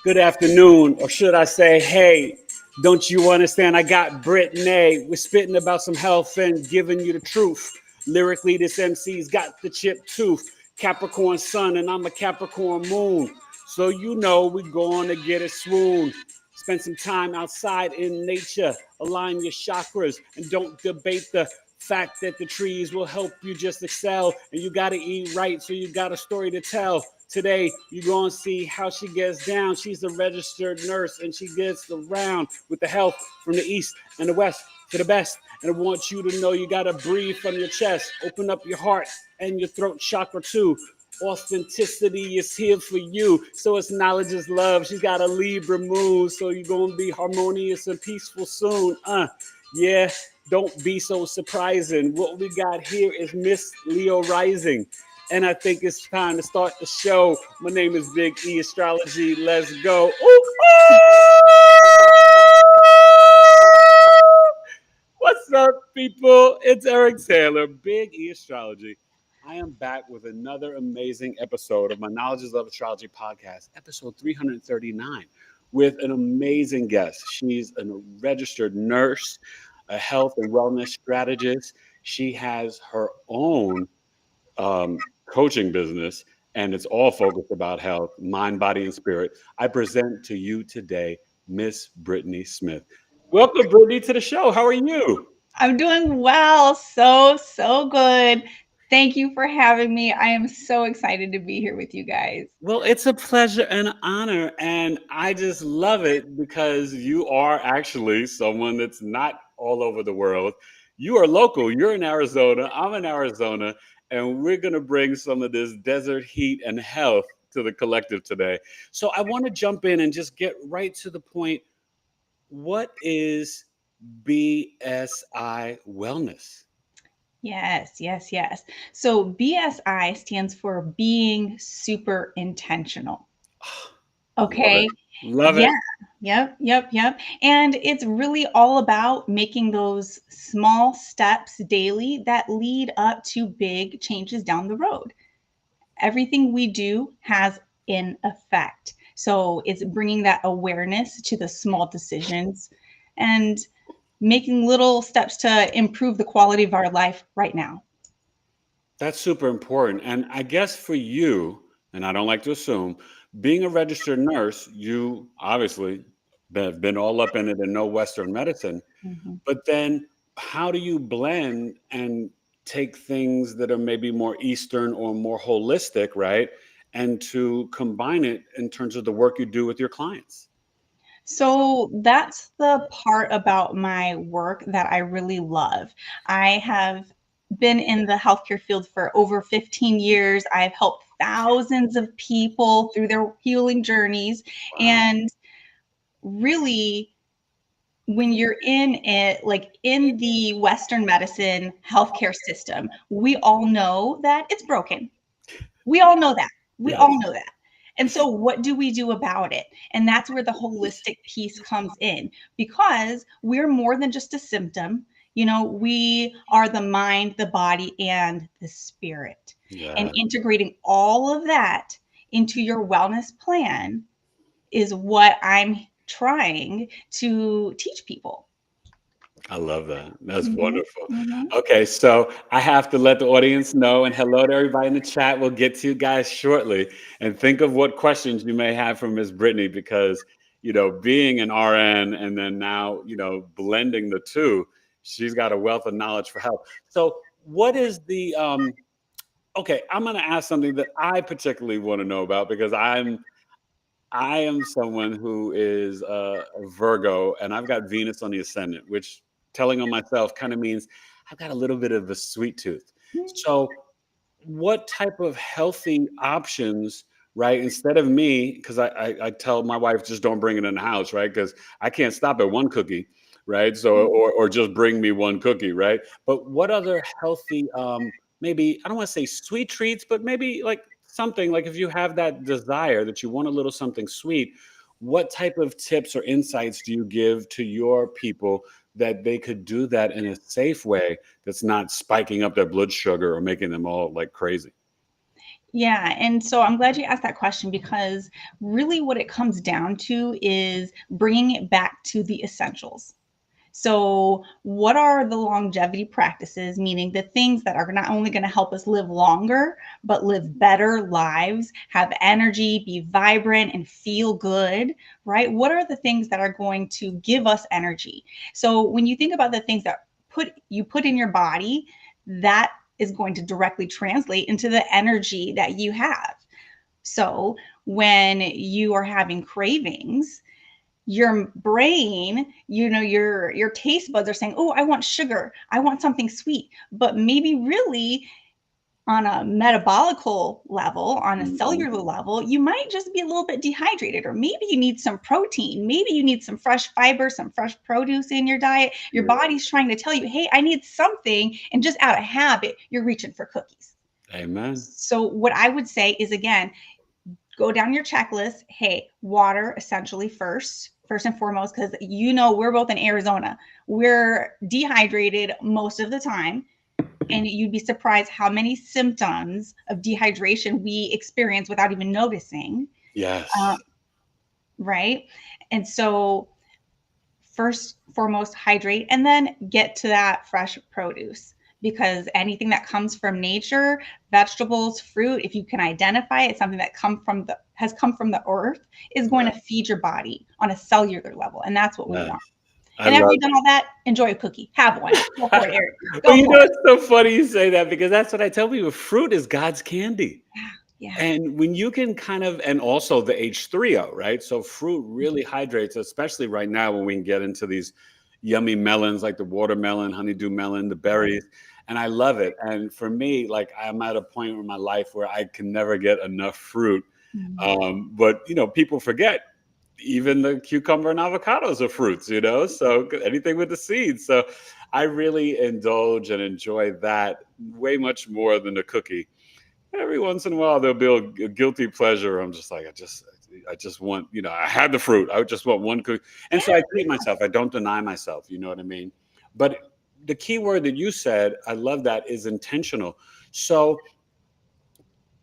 Good afternoon, or should I say, hey, don't you understand? I got Brittany. We're spitting about some health and giving you the truth. Lyrically, this MC's got the chip tooth. Capricorn sun, and I'm a Capricorn moon. So you know we're going to get a swoon. Spend some time outside in nature. Align your chakras and don't debate the fact that the trees will help you just excel. And you got to eat right, so you got a story to tell. Today, you're going to see how she gets down. She's a registered nurse, and she gets around with the health from the east and the west to the best. And I want you to know you got to breathe from your chest. Open up your heart and your throat chakra, too. Authenticity is here for you. So it's knowledge is love. She's got a Libra moon, so you're going to be harmonious and peaceful soon. Yeah, don't be so surprising. What we got here is Miss Leo Rising. And I think it's time to start the show. My name is Big E Astrology. Let's go. Ooh, ooh! What's up, people? It's Eric Taylor, Big E Astrology. I am back with another amazing episode of my Knowledge is Love Astrology podcast, episode 339, with an amazing guest. She's a registered nurse, a health and wellness strategist. She has her own coaching business, and it's all focused about health, mind, body, and spirit. I present to you today Miss Brittany Smith. Welcome, Brittany, to the show. How are you? I'm doing well. So good. Thank you for having me. I am so excited to be here with you guys. Well, it's a pleasure and an honor, and I just love it because you are actually someone that's not all over the world. You are local. You're in Arizona. I'm in Arizona, and we're going to bring some of this desert heat and health to the collective today. So I want to jump in and just get right to the point. What is BSI Wellness? Yes. So BSI stands for being super intentional. Love it. Okay. Love Yeah. it. Yep. And it's really all about making those small steps daily that lead up to big changes down the road. Everything we do has an effect. So it's bringing that awareness to the small decisions and making little steps to improve the quality of our life right now. That's super important. And I guess for you, and I don't like to assume, being a registered nurse, you obviously have been all up in it and know Western medicine. Mhm. But then how do you blend and take things that are maybe more Eastern or more holistic, right? And to combine it in terms of the work you do with your clients? So that's the part about my work that I really love. I have been in the healthcare field for over 15 years. I've helped thousands of people through their healing journeys. Wow. And really, when you're in it, like in the Western medicine healthcare system, we all know that it's broken. We all know that. We all Yes. know that. And so, what do we do about it? And that's where the holistic piece comes in because we're more than just a symptom. We are the mind, the body, and the spirit. And Yeah. integrating all of that into your wellness plan is what I'm trying to teach people. I love that. That's Mhm, wonderful. mhm. Okay, so I have to let the audience know, and hello to everybody in the chat. We'll get to you guys shortly. And think of what questions you may have for Miss Brittany, because being an RN and then now blending the two, she's got a wealth of knowledge for health. So, what is the okay? I'm going to ask something that I particularly want to know about because I am someone who is a Virgo, and I've got Venus on the ascendant, which telling on myself kind of means I've got a little bit of a sweet tooth. So, what type of healthy options, right? Instead of me, because I tell my wife just don't bring it in the house, right? Because I can't stop at one cookie, right? So, or just bring me one cookie, right? But what other healthy, maybe I don't want to say sweet treats, but maybe like something like if you have that desire that you want a little something sweet, what type of tips or insights do you give to your people that they could do that in a safe way that's not spiking up their blood sugar or making them all like crazy? Yeah. And so I'm glad you asked that question, because really what it comes down to is bringing it back to the essentials. So, what are the longevity practices, meaning the things that are not only going to help us live longer, but live better lives, have energy, be vibrant, and feel good, right? What are the things that are going to give us energy? So, when you think about the things that you put in your body, that is going to directly translate into the energy that you have. So, when you are having cravings, your brain, your taste buds are saying, oh, I want sugar, I want something sweet. But maybe really on a metabolical level, on a Mhm. cellular level, you might just be a little bit dehydrated, or maybe you need some protein, maybe you need some fresh fiber, some fresh produce in your diet. Your Yeah. body's trying to tell you, hey, I need something, and just out of habit you're reaching for cookies. Amen. So what I would say is, again, go down your checklist. Hey, water essentially first and foremost, because we're both in Arizona. We're dehydrated most of the time. And you'd be surprised how many symptoms of dehydration we experience without even noticing. Yes. Uh, right. And so, first, foremost, hydrate, and then get to that fresh produce, because anything that comes from nature, vegetables, fruit, if you can identify it, something that has come from the earth, is going Yeah. to feed your body on a cellular level, and that's what we Yeah. want. I And after love you've done all that, enjoy a cookie, have one, go for it, Eric, Well, go for it. it's so funny you say that because that's what I tell people. Fruit is God's candy. Yeah, yeah. And when you can and also the H3O, right? So fruit really hydrates, especially right now when we can get into these yummy melons like the watermelon, honeydew melon, the berries. And I love it. And for me, like I'm at a point in my life where I can never get enough fruit. Mhm. But people forget even the cucumber and avocados are fruits, so anything with the seeds. So I really indulge and enjoy that way much more than the cookie. Every once in a while there'll be a guilty pleasure. I'm just like, I just want, I had the fruit. I just want one cookie. And Yeah, so I treat myself. I don't deny myself. You know what I mean? But the key word that you said, I love that, is intentional. So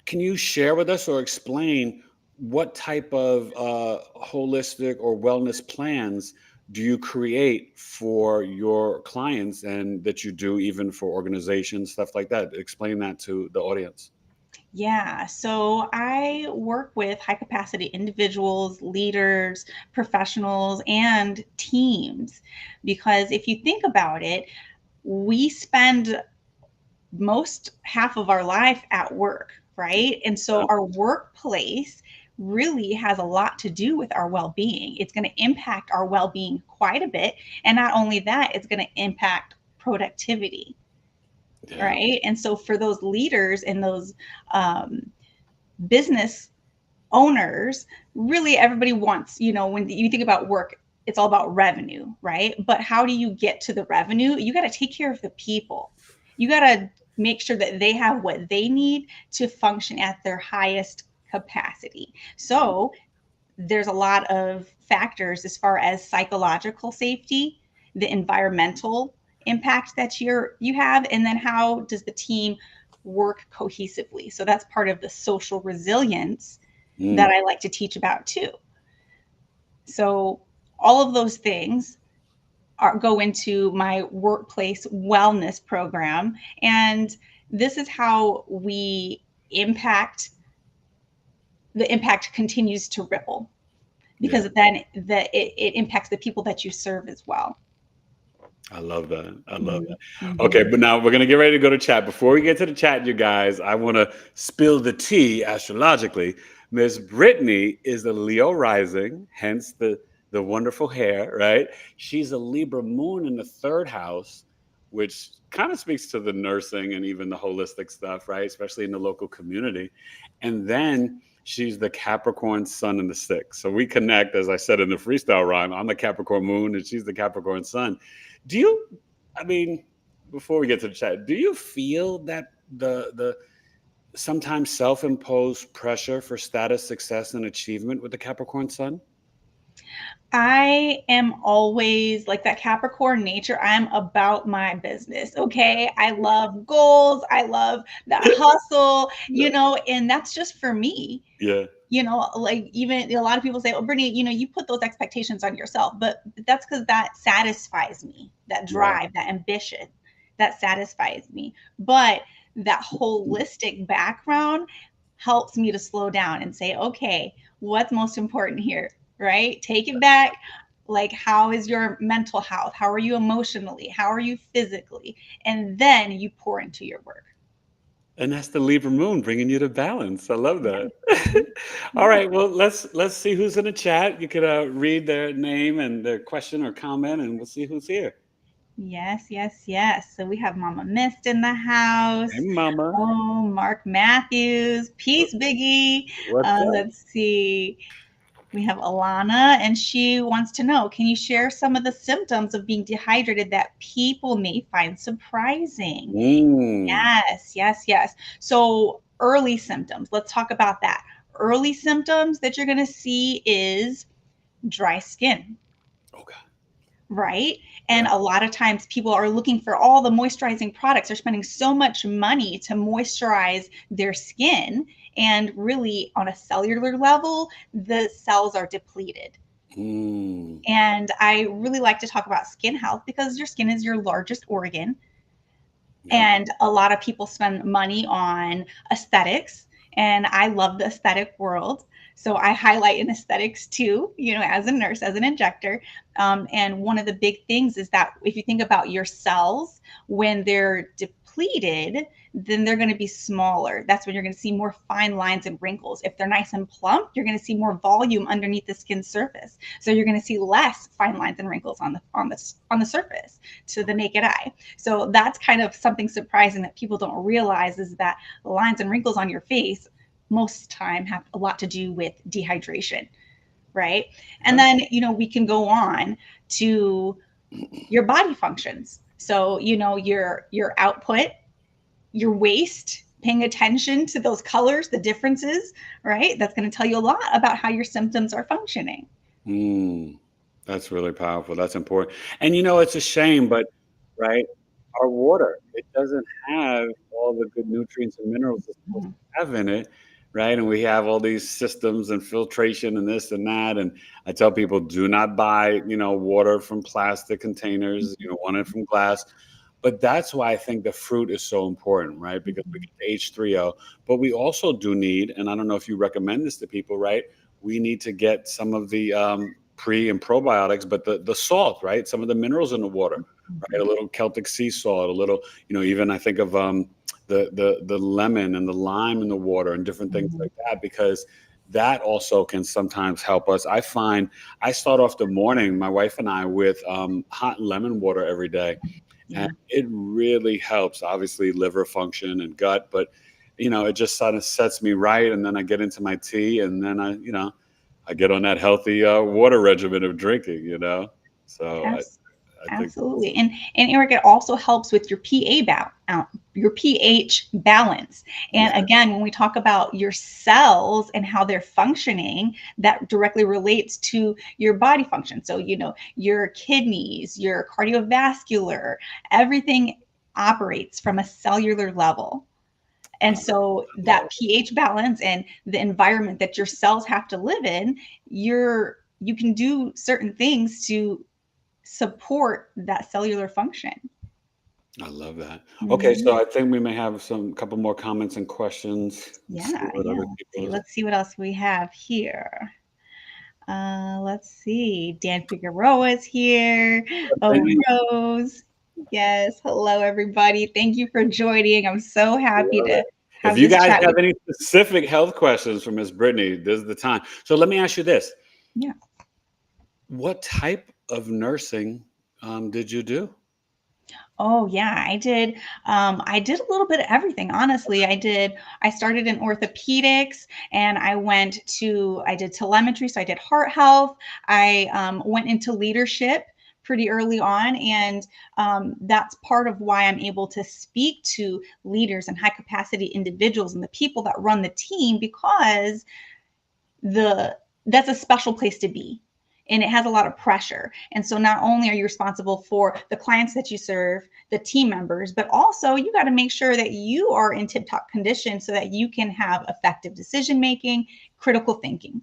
can you share with us or explain what type of holistic or wellness plans do you create for your clients and that you do even for organizations, stuff like that? Explain that to the audience. yeah. So I work with high capacity individuals, leaders, professionals, and teams, because if you think about it, we spend most half of our life at work, right? And so Yeah. our workplace really has a lot to do with our well-being. It's going to impact our well-being quite a bit. And not only that, it's going to impact productivity, Yeah. right? And so for those leaders and those um, business owners, really everybody wants, when you think about work, it's all about revenue, right? But how do you get to the revenue? You got to take care of the people. You got to make sure that they have what they need to function at their highest capacity. So there's a lot of factors as far as psychological safety, the environmental impact that you have, and then how does the team work cohesively. So that's part of the social resilience Mm. that I like to teach about too. So all of those things go into my workplace wellness program, and this is how we impact the impact continues to ripple, Yeah. because then it impacts the people that you serve as well. I love that. I love Mhm, that. Okay, mhm. but now we're gonna get ready to go to chat. Before we get to the chat, you guys, I want to spill the tea astrologically. Miss Brittany is a Leo rising, hence the wonderful hair, right? She's a Libra moon in the third house, which kind of speaks to the nursing and even the holistic stuff, right? Especially in the local community. And then she's the Capricorn sun in the sixth. So we connect, as I said in the freestyle rhyme. I'm the Capricorn moon and she's the Capricorn sun. Do you, I mean, before we get to the chat, do you feel that the sometimes self-imposed pressure for status, success, and achievement with the Capricorn sun? I am always like that Capricorn nature. I'm about my business. Okay. I love goals. I love that hustle, and that's just for me. Yeah. Like even a lot of people say, oh, Brittany, you put those expectations on yourself, but that's because that satisfies me, that Right. drive, that ambition, that satisfies me. But that holistic background helps me to slow down and say, okay, what's most important here, right? Take it back. Like, how is your mental health? How are you emotionally? How are you physically? And then you pour into your work. And that's the Libra moon bringing you to balance. I love Yeah. that. All Yeah. right. Well, let's see who's in the chat. You could read their name and their question or comment, and we'll see who's here. Yes, yes, yes. So we have Mama Mist in the Hey, house. Mama. Oh, Mark Matthews. Peace, Biggie. What's up? Let's see. We have Alana, and she wants to know, can you share some of the symptoms of being dehydrated that people may find surprising? Mm. Yes, yes, yes. So early symptoms, let's talk about that. Early symptoms that you're going to see is dry skin. Okay. Right. Yeah. And a lot of times people are looking for all the moisturizing products. They're spending so much money to moisturize their skin. And really, on a cellular level, the cells are depleted. Mm. And I really like to talk about skin health because your skin is your largest organ. Yep. And a lot of people spend money on aesthetics. And I love the aesthetic world. So I highlight in aesthetics too, as a nurse, as an injector. And one of the big things is that if you think about your cells, when they're depleted, then they're going to be smaller. That's when you're going to see more fine lines and wrinkles. If they're nice and plump, you're going to see more volume underneath the skin surface. So you're going to see less fine lines and wrinkles on the surface to the naked eye. So that's kind of something surprising that people don't realize, is that the lines and wrinkles on your face most time have a lot to do with dehydration, right? And then, we can go on to your body functions. So, your output, your waist, paying attention to those colors, the differences, right? That's going to tell you a lot about how your symptoms are functioning. Mm. That's really powerful. That's important. And it's a shame, but right, our water, it doesn't have all the good nutrients and minerals it's supposed Mhm. to have in it, right? And we have all these systems and filtration and this and that. And I tell people, do not buy, water from plastic containers. You want it from glass. But that's why I think the fruit is so important, right? Because we get the H3O, but we also do need, and I don't know if you recommend this to people, right? We need to get some of the pre and probiotics, but the salt, right? Some of the minerals in the water, right? A little Celtic sea salt, a little, even I think of the lemon and the lime in the water and different things Mhm. like that, because that also can sometimes help us. I find I start off the morning, my wife and I, with hot lemon water every day. Yeah. And it really helps, obviously, liver function and gut, but it just sort of sets me right. And then I get into my tea, and then I get on that healthy water regimen of drinking. So I think Absolutely. And Eric, it also helps with your your pH balance. yeah, And again, when we talk about your cells and how they're functioning, that directly relates to your body function. So, your kidneys, your cardiovascular, everything operates from a cellular level. And I so love that pH balance and the environment that your cells have to live in, you can do certain things to support that cellular function. I love that. Okay, Mhm. so I think we may have some couple more comments and questions. Let's see Yeah, what yeah. other Let's see. people. Let's see what else we have here. Let's see. Dan Figueroa is here. Oh, Rose. Yes. Hello, everybody. Thank you for joining. I'm so happy Love to it. If have you this guys chat have with any specific health questions for Miss Brittany, this is the time. So let me ask you this: you. Yeah. what type of nursing did you do? Oh yeah, I did. I did a little bit of everything. Honestly, I started in orthopedics, and I did telemetry, so I did heart health. I went into leadership pretty early on, and that's part of why I'm able to speak to leaders and high capacity individuals and the people that run the team, because the that's a special place to be. and it has a lot of pressure. And so not only are you responsible for the clients that you serve, the team members, but also you got to make sure that you are in tip-top condition so that you can have effective decision making, critical thinking,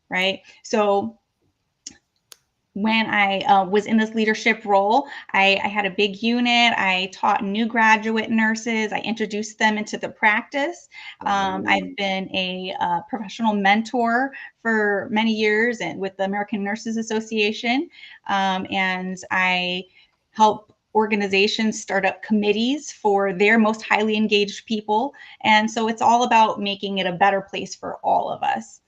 right? So when I was in this leadership role, I had a big unit. I taught new graduate nurses. I introduced them into the practice. I've been a professional mentor for many years and with the American Nurses Association. And I help organizations start up committees for their most highly engaged people. And so it's all about making it a better place for all of us.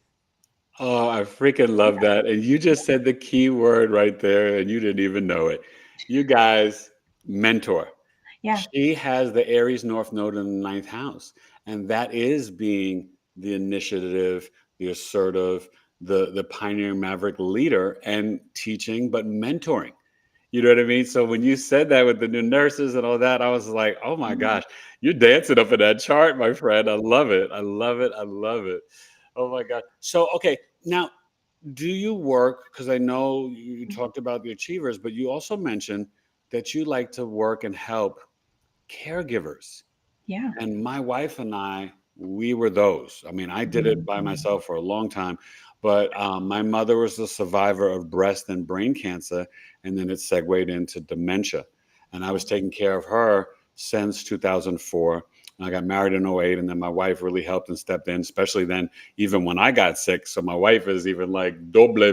Oh, I freaking love that. And you just said the key word right there, and you didn't even know it. You guys mentor. Yeah. She has the Aries North Node in the ninth house. And that is being the initiative, the assertive, the pioneering maverick leader and teaching, but mentoring. You know what I mean? So when you said that with the new nurses and all that, I was like, oh my gosh, you're dancing up in that chart, my friend. I love it. I love it. I love it. Oh my God. So, okay. Now, do you work? Because I know you talked about the achievers, but you also mentioned that you like to work and help caregivers. Yeah. And my wife and I, we were those. I mean, I did it by myself for a long time, but my mother was a survivor of breast and brain cancer, and then it segued into dementia. And I was taking care of her since 2004. And I got married in '08, and then my wife really helped and stepped in, especially then, even when I got sick. So my wife is even like W,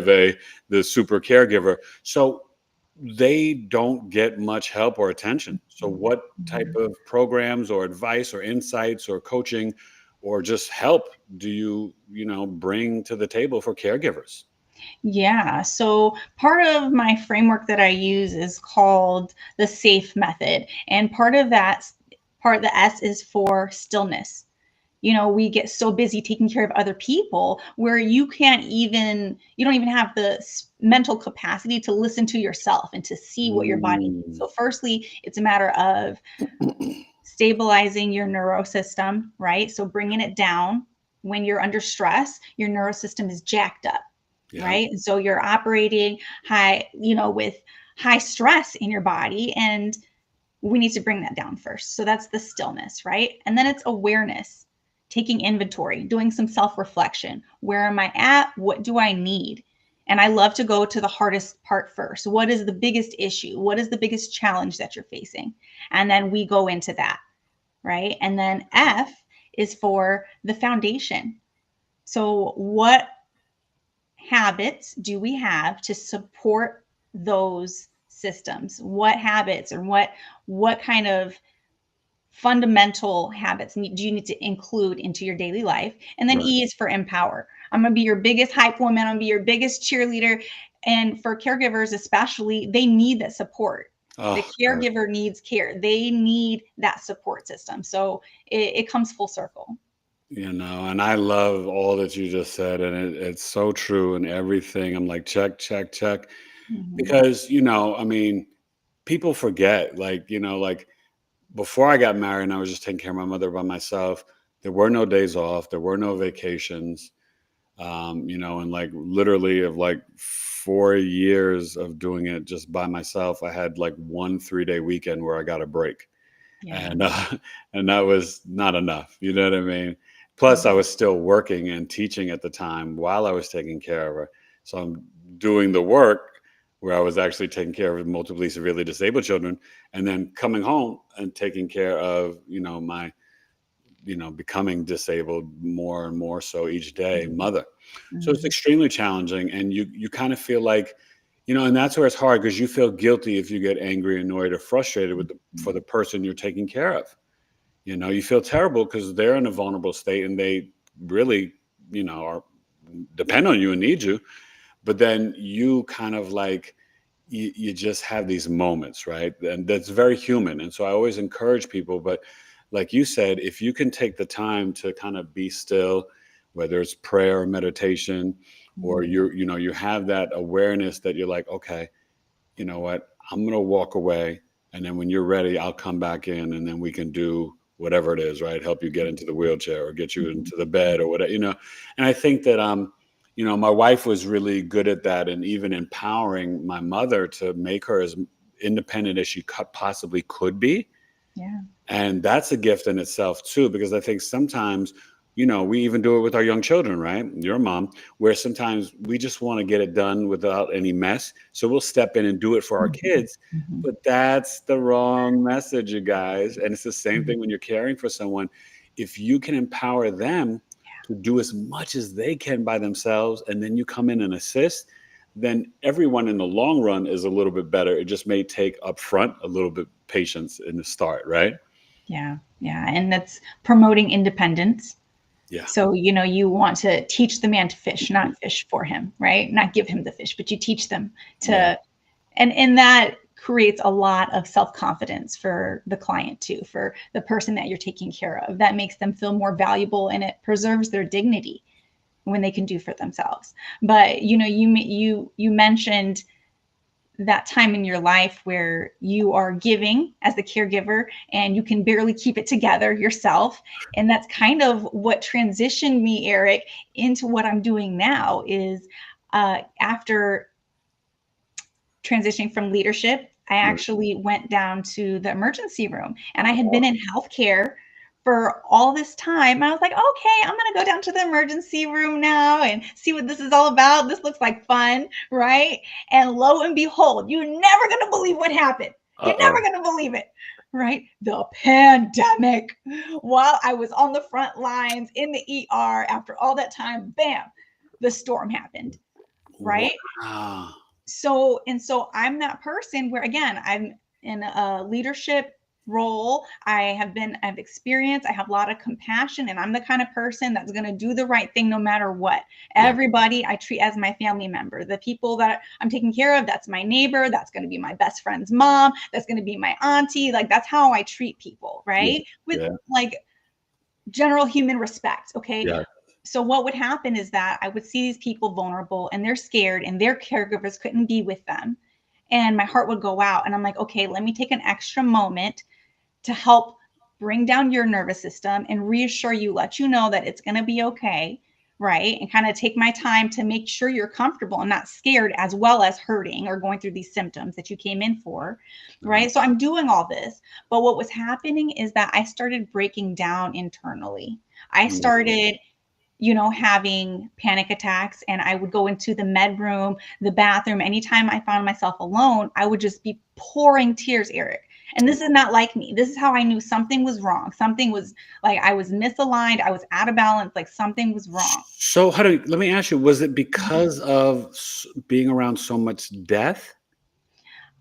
the super caregiver. So they don't get much help or attention. So what type of programs or advice or insights or coaching or just help do you bring to the table for caregivers? Yeah. So part of my framework that I use is called the SAFE method. And part of the S is for stillness. We get so busy taking care of other people where you don't even have the mental capacity to listen to yourself and to see what your body needs. Mm. So firstly, it's a matter of stabilizing your neurosystem, right? So bringing it down. When you're under stress, your neurosystem is jacked up, Yeah. right? And so you're operating with high stress in your body, and we need to bring that down first. So that's the stillness, right? And then it's awareness, taking inventory, doing some self-reflection. Where am I at? What do I need? And I love to go to the hardest part first. What is the biggest issue? What is the biggest challenge that you're facing? And then we go into that, right? And then F is for the foundation. So what habits do we have to support those systems? What habits or what kind of fundamental habits do you need to include into your daily life? And then Right. E is for empower. I'm going to be your biggest hype woman. I'm going to be your biggest cheerleader. And for caregivers, especially, they need that support. The Oh, God. caregiver needs care. They need that support system. So it comes full circle. And I love all that you just said, and it's so true and everything. I'm like, check, check, check. Mhm. Because, I mean, people forget, like before I got married and I was just taking care of my mother by myself, there were no days off, there were no vacations, and like literally of like 4 years of doing it just by myself, I had like 1 3-day weekend where I got a break. Yeah. And and that was not enough. You know what I mean? Plus, I was still working and teaching at the time while I was taking care of her. So I'm doing the work where I was actually taking care of multiply severely disabled children, and then coming home and taking care of my becoming disabled more and more so each day mother. So it's Mhm. extremely challenging, and you kind of feel like and that's where it's hard because you feel guilty if you get angry, annoyed, or frustrated for the person you're taking care of. You feel terrible because they're in a vulnerable state and they really are depend on you and need you. But then you kind of like you just have these moments, right? And that's very human. And so I always encourage people, but like you said, if you can take the time to kind of be still, whether it's prayer or meditation, or Mhm. you have that awareness that you're like, okay, you know what, I'm going to walk away, and then when you're ready, I'll come back in, and then we can do whatever it is, right? Help you get into the wheelchair or get you Mhm. into the bed or whatever. And I think that my wife was really good at that, and even empowering my mother to make her as independent as she possibly could be. Yeah. And that's a gift in itself too, because I think sometimes, we even do it with our young children, right? Your mom, where sometimes we just want to get it done without any mess. So we'll step in and do it for our kids. Mhm. But that's the wrong message, you guys. And it's the same thing when you're caring for someone. If you can empower them to do as much as they can by themselves, and then you come in and assist, then everyone in the long run is a little bit better. It just may take upfront a little bit patience in the start, right? Yeah. Yeah. And that's promoting independence. Yeah. So, you want to teach the man to fish, not fish for him, right? Not give him the fish, but you teach them Yeah. to, and that creates a lot of self-confidence for the client too, for the person that you're taking care of. That makes them feel more valuable, and it preserves their dignity when they can do for themselves. But, you mentioned that time in your life where you are giving as the caregiver and you can barely keep it together yourself. And that's kind of what transitioned me, Eric, into what I'm doing now is after transitioning from leadership, I actually went down to the emergency room, and I had been in healthcare for all this time. And I was like, okay, I'm going to go down to the emergency room now and see what this is all about. This looks like fun, right? And lo and behold, you're never going to believe what happened. You're never going to believe it, right? The pandemic. While I was on the front lines in the ER after all that time, bam, the storm happened, right? Wow. So I'm that person where, again, I'm in a leadership role. I've experience, I have a lot of compassion, and I'm the kind of person that's going to do the right thing no matter what. Yeah. Everybody I treat as my family member. The people that I'm taking care of, that's my neighbor, that's going to be my best friend's mom, that's going to be my auntie. Like, that's how I treat people, right? With like general human respect. Okay. Yeah. So what would happen is that I would see these people vulnerable and they're scared and their caregivers couldn't be with them. And my heart would go out. And I'm like, okay, let me take an extra moment to help bring down your nervous system and reassure you, let you know that it's going to be okay. Right. And kind of take my time to make sure you're comfortable and not scared, as well as hurting or going through these symptoms that you came in for. Right. So I'm doing all this. But what was happening is that I started breaking down internally. I started having panic attacks, and I would go into the med room, the bathroom. Anytime I found myself alone, I would just be pouring tears, Eric. And this is not like me. This is how I knew something was wrong. Something was like, I was misaligned. I was out of balance. Like, something was wrong. So let me ask you, was it because of being around so much death?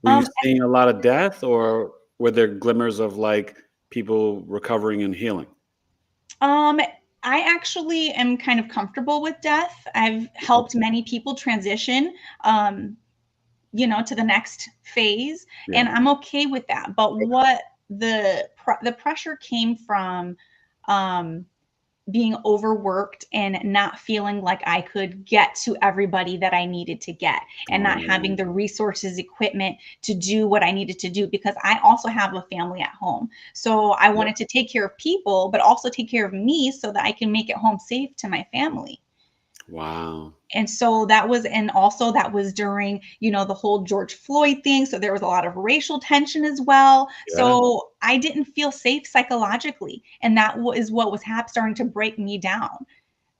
Were you Um, seeing a lot of death, or were there glimmers of like people recovering and healing? um, I actually am kind of comfortable with death. I've helped many people transition, to the next phase, Yeah. and I'm okay with that. But what the pressure came from, um, being overworked and not feeling like I could get to everybody that I needed to get, and not having the resources, equipment to do what I needed to do, because I also have a family at home. So I wanted to take care of people, but also take care of me so that I can make it home safe to my family. Wow. And so also that was during, the whole George Floyd thing. So there was a lot of racial tension as well. Yeah. So I didn't feel safe psychologically. And that is what was starting to break me down.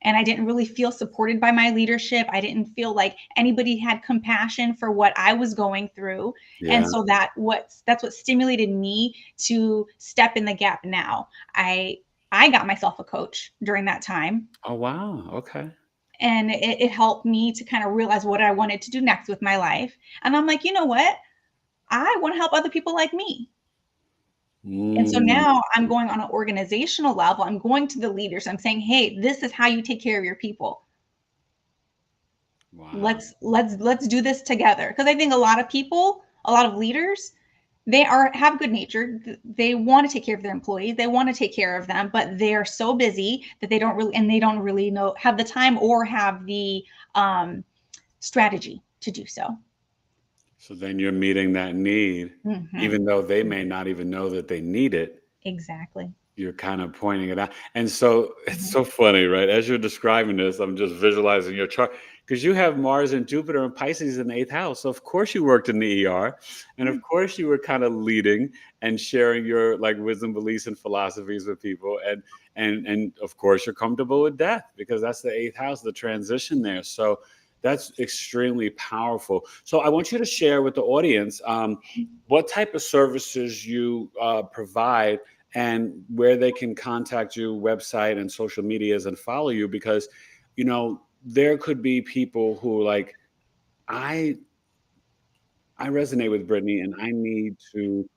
And I didn't really feel supported by my leadership. I didn't feel like anybody had compassion for what I was going through. And Yeah. so that's what stimulated me to step in the gap now. I got myself a coach during that time, Oh, wow. Okay. and it helped me to kind of realize what I wanted to do next with my life. And I'm like, you know what? I want to help other people like me. And so Mm, now I'm going on an organizational level. I'm going to the leaders. I'm saying, hey, this is how you take care of your people. wow. Let's do this together. Because I think a lot of people, a lot of leaders, they have good nature. They want to take care of their employees. They want to take care of them, but they are so busy that they don't really know, have the time or have the strategy to do so. So then you're meeting that need, Mhm. even though they may not even know that they need it. Exactly. you're kind of pointing it out. And so it's Mhm. so funny, right? As you're describing this, I'm just visualizing your chart because you have Mars and Jupiter and Pisces in the eighth house. So of course you worked in the ER, and Yeah. of course you were kind of leading and sharing your like wisdom, beliefs, and philosophies with people. And of course you're comfortable with death because that's the eighth house, the transition there. So that's extremely powerful. So I want you to share with the audience what type of services you provide and where they can contact you, website and social medias, and follow you, because there could be people who like, i I resonate with Brittany and I need to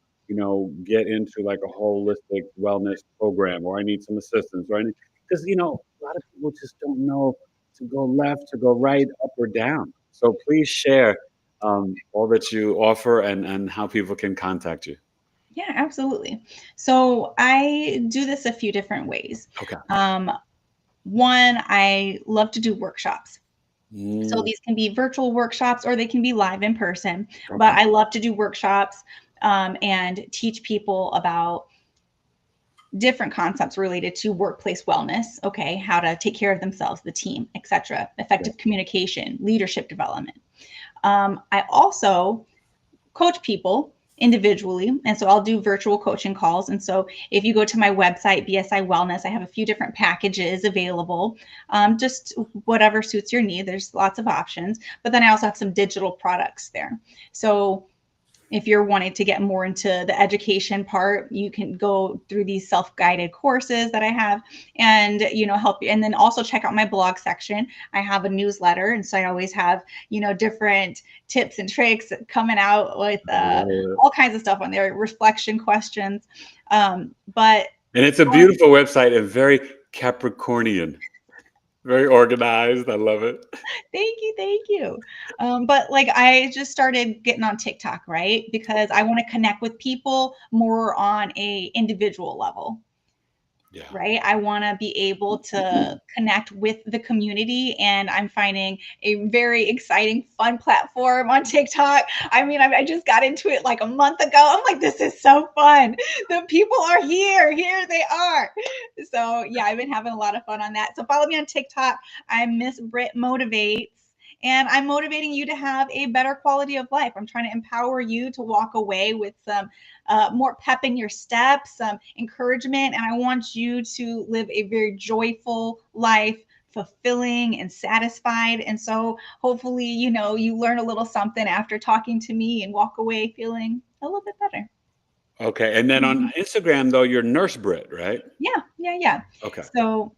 get into like a holistic wellness program, or I need some assistance, or I need, because a lot of people just don't know to go left, to go right, up or down. So please share all that you offer and how people can contact you. Yeah, absolutely. So I do this a few different ways. Okay. Um, One, I love to do workshops. So Mm, these can be virtual workshops or they can be live in person, but okay. I love to do workshops and teach people about different concepts related to workplace wellness, okay, how to take care of themselves, the team, etc., Yeah. effective communication, leadership development. I also coach people individually. And so I'll do virtual coaching calls. And so if you go to my website, BSI Wellness, I have a few different packages available, just whatever suits your need. There's lots of options. But then I also have some digital products there. So if you're wanting to get more into the education part, you can go through these self-guided courses that I have and help you. And then also check out my blog section. I have a newsletter, and so I always have different tips and tricks coming out with I love it. all kinds of stuff on there, reflection questions. But And it's a beautiful website and very Capricornian, very organized. I love it. thank you. But like I just started getting on TikTok, right? Because I want to connect with people more on a individual level. Yeah. Right? I want to be able to connect with the community, and I'm finding a very exciting, fun platform on TikTok. I mean, I just got into it like a month ago. I'm like, this is so fun. The people are here. Here they are. So, yeah, I've been having a lot of fun on that. So, follow me on TikTok. I'm Miss Britt Motivates. And I'm motivating you to have a better quality of life. I'm trying to empower you to walk away with some more pep in your steps, some encouragement. And I want you to live a very joyful life, fulfilling and satisfied. And so hopefully, you learn a little something after talking to me and walk away feeling a little bit better. Okay. And then on Mhm. Instagram, though, you're Nurse Brit, right? Yeah. Okay. So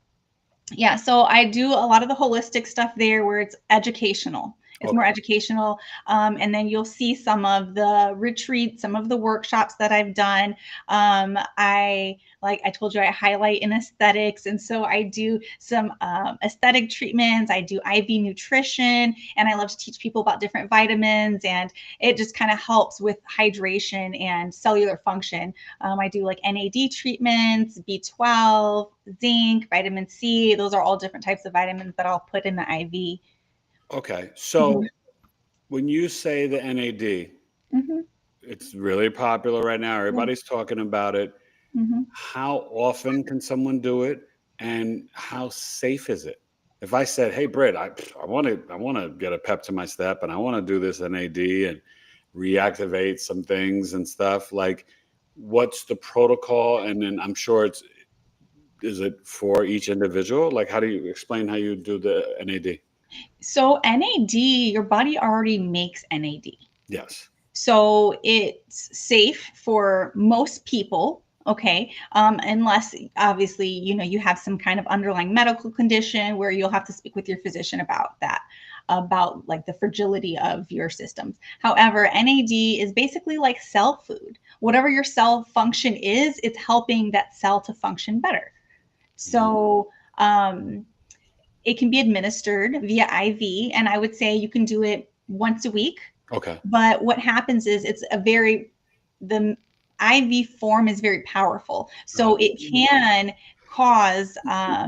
yeah, so I do a lot of the holistic stuff there where it's educational. It's more Okay. educational. And then you'll see some of the retreats, some of the workshops that I've done. Like I told you, I highlight in aesthetics. And so I do some aesthetic treatments. I do IV nutrition, and I love to teach people about different vitamins. And it just kind of helps with hydration and cellular function. I do like NAD treatments, B12, zinc, vitamin C. Those are all different types of vitamins that I'll put in the IV. Okay. Mhm, So when you say the NAD, mhm, it's really popular right now. yeah, Everybody's talking about it. mhm. How often can someone do it, and how safe is it? If I said, "Hey, Britt, I want to get a pep to my step, and I want to do this NAD and reactivate some things and stuff," like, what's the protocol? And then I'm sure is it for each individual? Like, how do you explain how you do the NAD? So NAD, your body already makes NAD. Yes. So it's safe for most people, okay? Unless obviously, you have some kind of underlying medical condition where you'll have to speak with your physician about that, about like the fragility of your systems. However, NAD is basically like cell food. Whatever your cell function is, it's helping that cell to function better. Mm, So, it can be administered via IV, and I would say you can do it once a week. okay. But what happens is the IV form is very powerful. So Oh, it can cause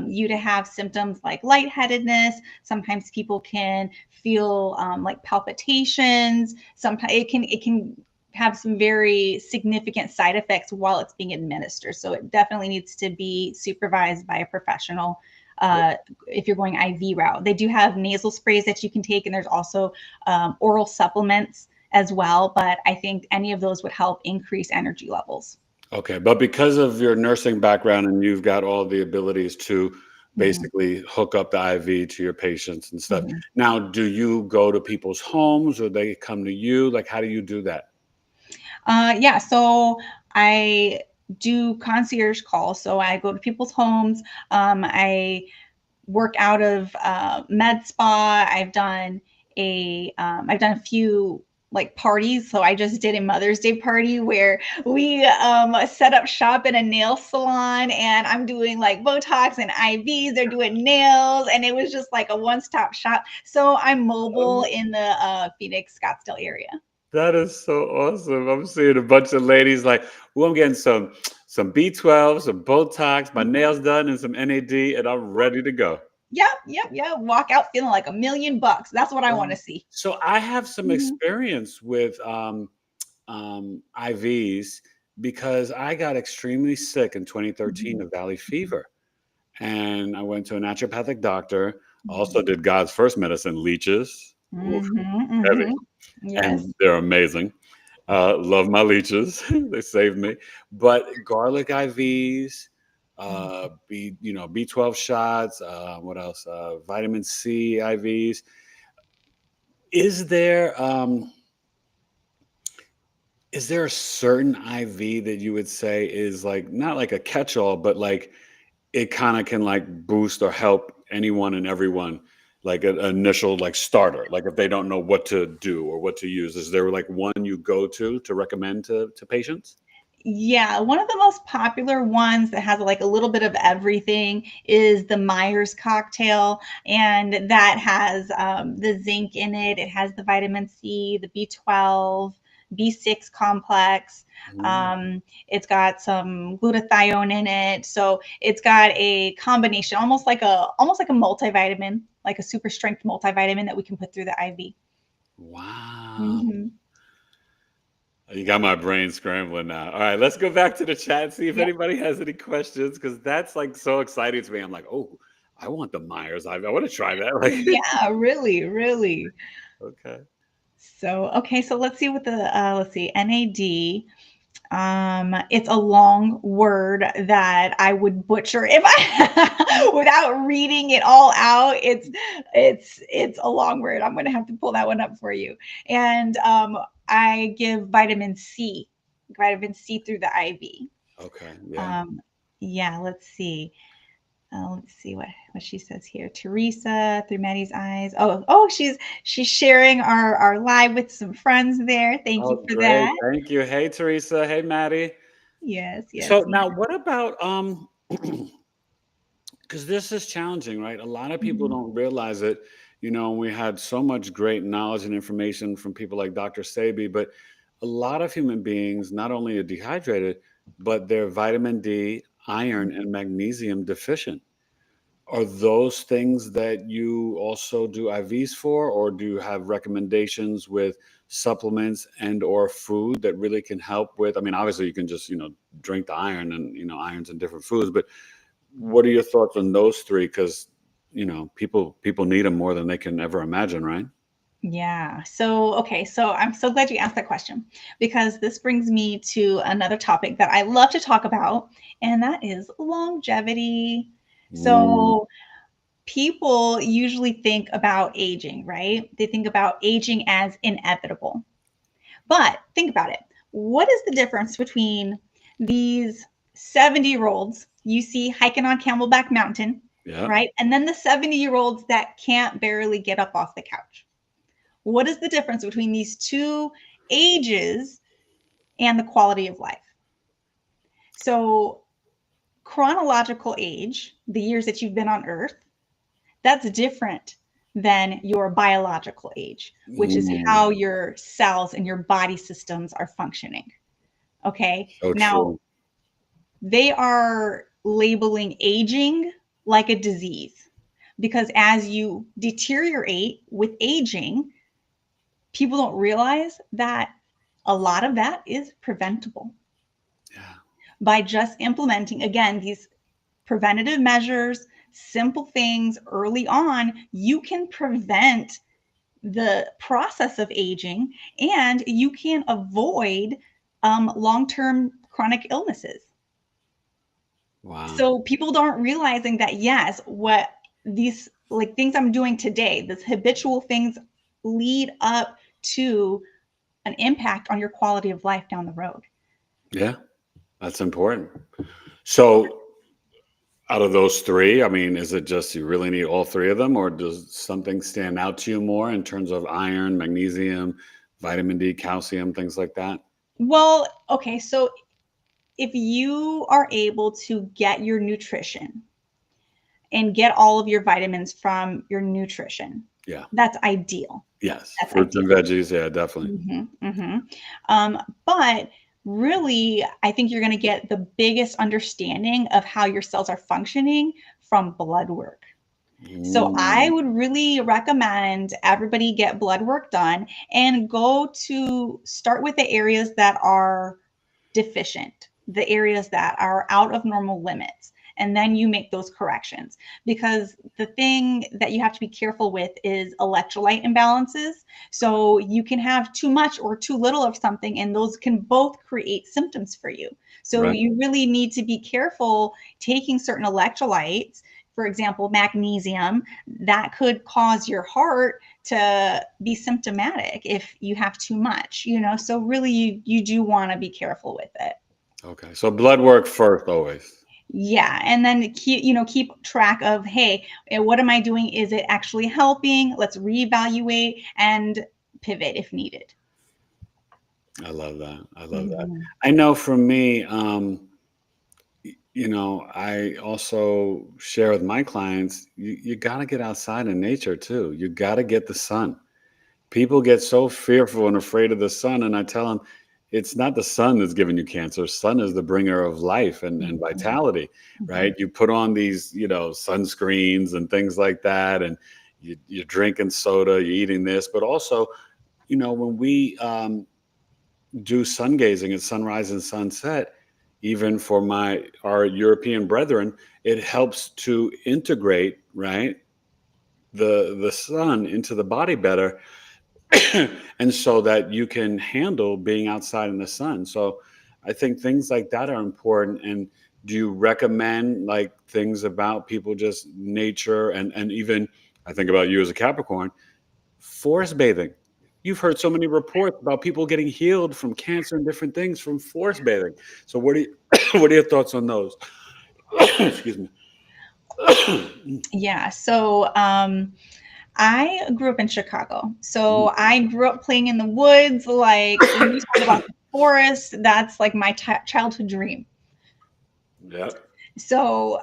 you to have symptoms like lightheadedness. Sometimes people can feel like palpitations. Sometimes it can have some very significant side effects while it's being administered. So it definitely needs to be supervised by a professional. If you're going IV route, they do have nasal sprays that you can take, and there's also oral supplements as well. But I think any of those would help increase energy levels. Okay, but because of your nursing background and you've got all the abilities to basically hook up the IV to your patients and stuff. Mhm. Now, do you go to people's homes or they come to you? Like, how do you do that? Yeah, so I do concierge calls. So I go to people's homes. I work out of med spa. I've done a few like parties. So I just did a Mother's Day party where we set up shop in a nail salon, and I'm doing like Botox and IVs. They're doing nails, and it was just like a one-stop shop. So I'm mobile in the Phoenix, Scottsdale area. That is so awesome. I'm seeing a bunch of ladies like, oh, I'm getting some B12, some Botox, my nails done, and some NAD, and I'm ready to go. Yep. Walk out feeling like $1,000,000. That's what I want to see. So I have some Mhm. experience with IVs because I got extremely sick in 2013 Mhm. of valley fever. And I went to a naturopathic doctor, also Mhm. did God's first medicine, leeches. Oof, Mhm. heavy. Mhm. Yes. And they're amazing. Love my leeches. They saved me. But garlic IVs, B12 shots, what else? Vitamin C IVs. Is there is there a certain IV that you would say is like not like a catch-all, but like it kind of can like boost or help anyone and everyone, like an initial like starter, like if they don't know what to do or what to use? Is there like one you go to recommend to patients? Yeah, one of the most popular ones that has like a little bit of everything is the Myers cocktail, and that has the zinc in it. It has the vitamin C, the B12, B6 complex. Mm. It's got some glutathione in it, so it's got a combination, almost like a multivitamin, like a super strength multivitamin that we can put through the IV. Wow. Hmm. You got my brain scrambling now. All right, let's go back to the chat and see if Yeah, anybody has any questions because that's like so exciting to me. I'm like, oh, I want the Myers. I want to try that. Like, yeah, really, really. okay. So let's see what let's see, NAD. It's a long word that I would butcher if I without reading it all out. It's a long word. I'm gonna have to pull that one up for you. And I give vitamin C through the IV. Okay. Yeah. Um, yeah, let's see what she says here. Teresa through Maddie's eyes. Oh, she's sharing our live with some friends there. Thank you Oh, for great. that. Thank you. Hey, Teresa. Hey, Maddie. Yes, So yes, now yes. what about because this is challenging, right? A lot of people Mhm. don't realize it. We had so much great knowledge and information from people like Dr. Sabi, but a lot of human beings not only are dehydrated, but they're vitamin D, iron, and magnesium deficient. Are those things that you also do IVs for, or do you have recommendations with supplements and or food that really can help with? I mean, obviously you can just, drink the iron and, irons in different foods, but what are your thoughts on those three? Because, people need them more than they can ever imagine, right? Yeah. So I'm so glad you asked that question because this brings me to another topic that I love to talk about, and that is longevity. Mm, So people usually think about aging, right? They think about aging as inevitable. But think about it. What is the difference between these 70-year-olds you see hiking on Camelback Mountain, yeah. right? And then the 70-year-olds that can't barely get up off the couch. What is the difference between these two ages and the quality of life? So, chronological age, the years that you've been on Earth, that's different than your biological age, which is Mm, how your cells and your body systems are functioning. Okay. so Now, true. they are labeling aging like a disease because as you deteriorate with aging, people don't realize that A lot of that is preventable. Yeah. By just implementing, again, these preventative measures, simple things early on, you can prevent the process of aging and you can avoid long-term chronic illnesses. Wow. So people aren't realizing that, yes, what these like things I'm doing today, this habitual things lead up to an impact on your quality of life down the road. Yeah, that's important. So out of those three, I mean, is it just you really need all three of them, or does something stand out to you more in terms of iron, magnesium, vitamin D, calcium, things like that? Well, okay, so if you are able to get your nutrition and get all of your vitamins from your nutrition, Yeah. that's ideal. Yes. That's Fruits and ideal. veggies. Yeah, definitely. But really, I think you're going to get the biggest understanding of how your cells are functioning from blood work. So I Mm, would really recommend everybody get blood work done and go to start with the areas that are deficient, the areas that are out of normal limits. And then you make those corrections, because the thing that you have to be careful with is electrolyte imbalances. So you can have too much or too little of something, and those can both create symptoms for you. So right. you really need to be careful taking certain electrolytes. For example, magnesium, that could cause your heart to be symptomatic if you have too much, so really you do want to be careful with it. Okay. So blood work first always. Yeah, and then keep track of, hey, what am I doing? Is it actually helping? Let's reevaluate and pivot if needed. I love that. I love that. Mhm. I know for me, I also share with my clients, you got to get outside in nature too. You got to get the sun. People get so fearful and afraid of the sun. And I tell them, it's not the sun that's giving you cancer. Sun is the bringer of life and Mhm. vitality, Mhm. right? You put on these, sunscreens and things like that. And you're drinking soda, you're eating this, but also, when we do sun gazing at sunrise and sunset, even for our European brethren, it helps to integrate, right, the sun into the body better, and so that you can handle being outside in the sun. So I think things like that are important. And do you recommend like things about people, just nature, and even, I think about you as a Capricorn, forest bathing? You've heard so many reports about people getting healed from cancer and different things from forest bathing. So what are you, what are your thoughts on those? Excuse me. Yeah, so I grew up in Chicago. Mm, So I grew up playing in the woods. Like when you talk about the forest, that's like my childhood dream. yep. So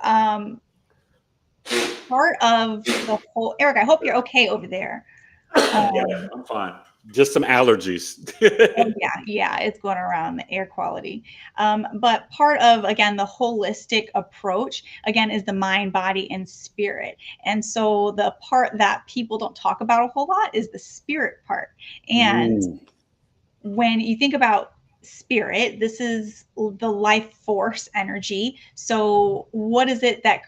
part of the whole, Eric, I hope you're okay over there. Yeah, I'm fine. Just some allergies. Oh yeah, yeah, it's going around the air quality. But part of, again, the holistic approach, again, is the mind, body, and spirit. And so the part that people don't talk about a whole lot is the spirit part. And Mm, when you think about spirit, this is the life force energy. So, what is it that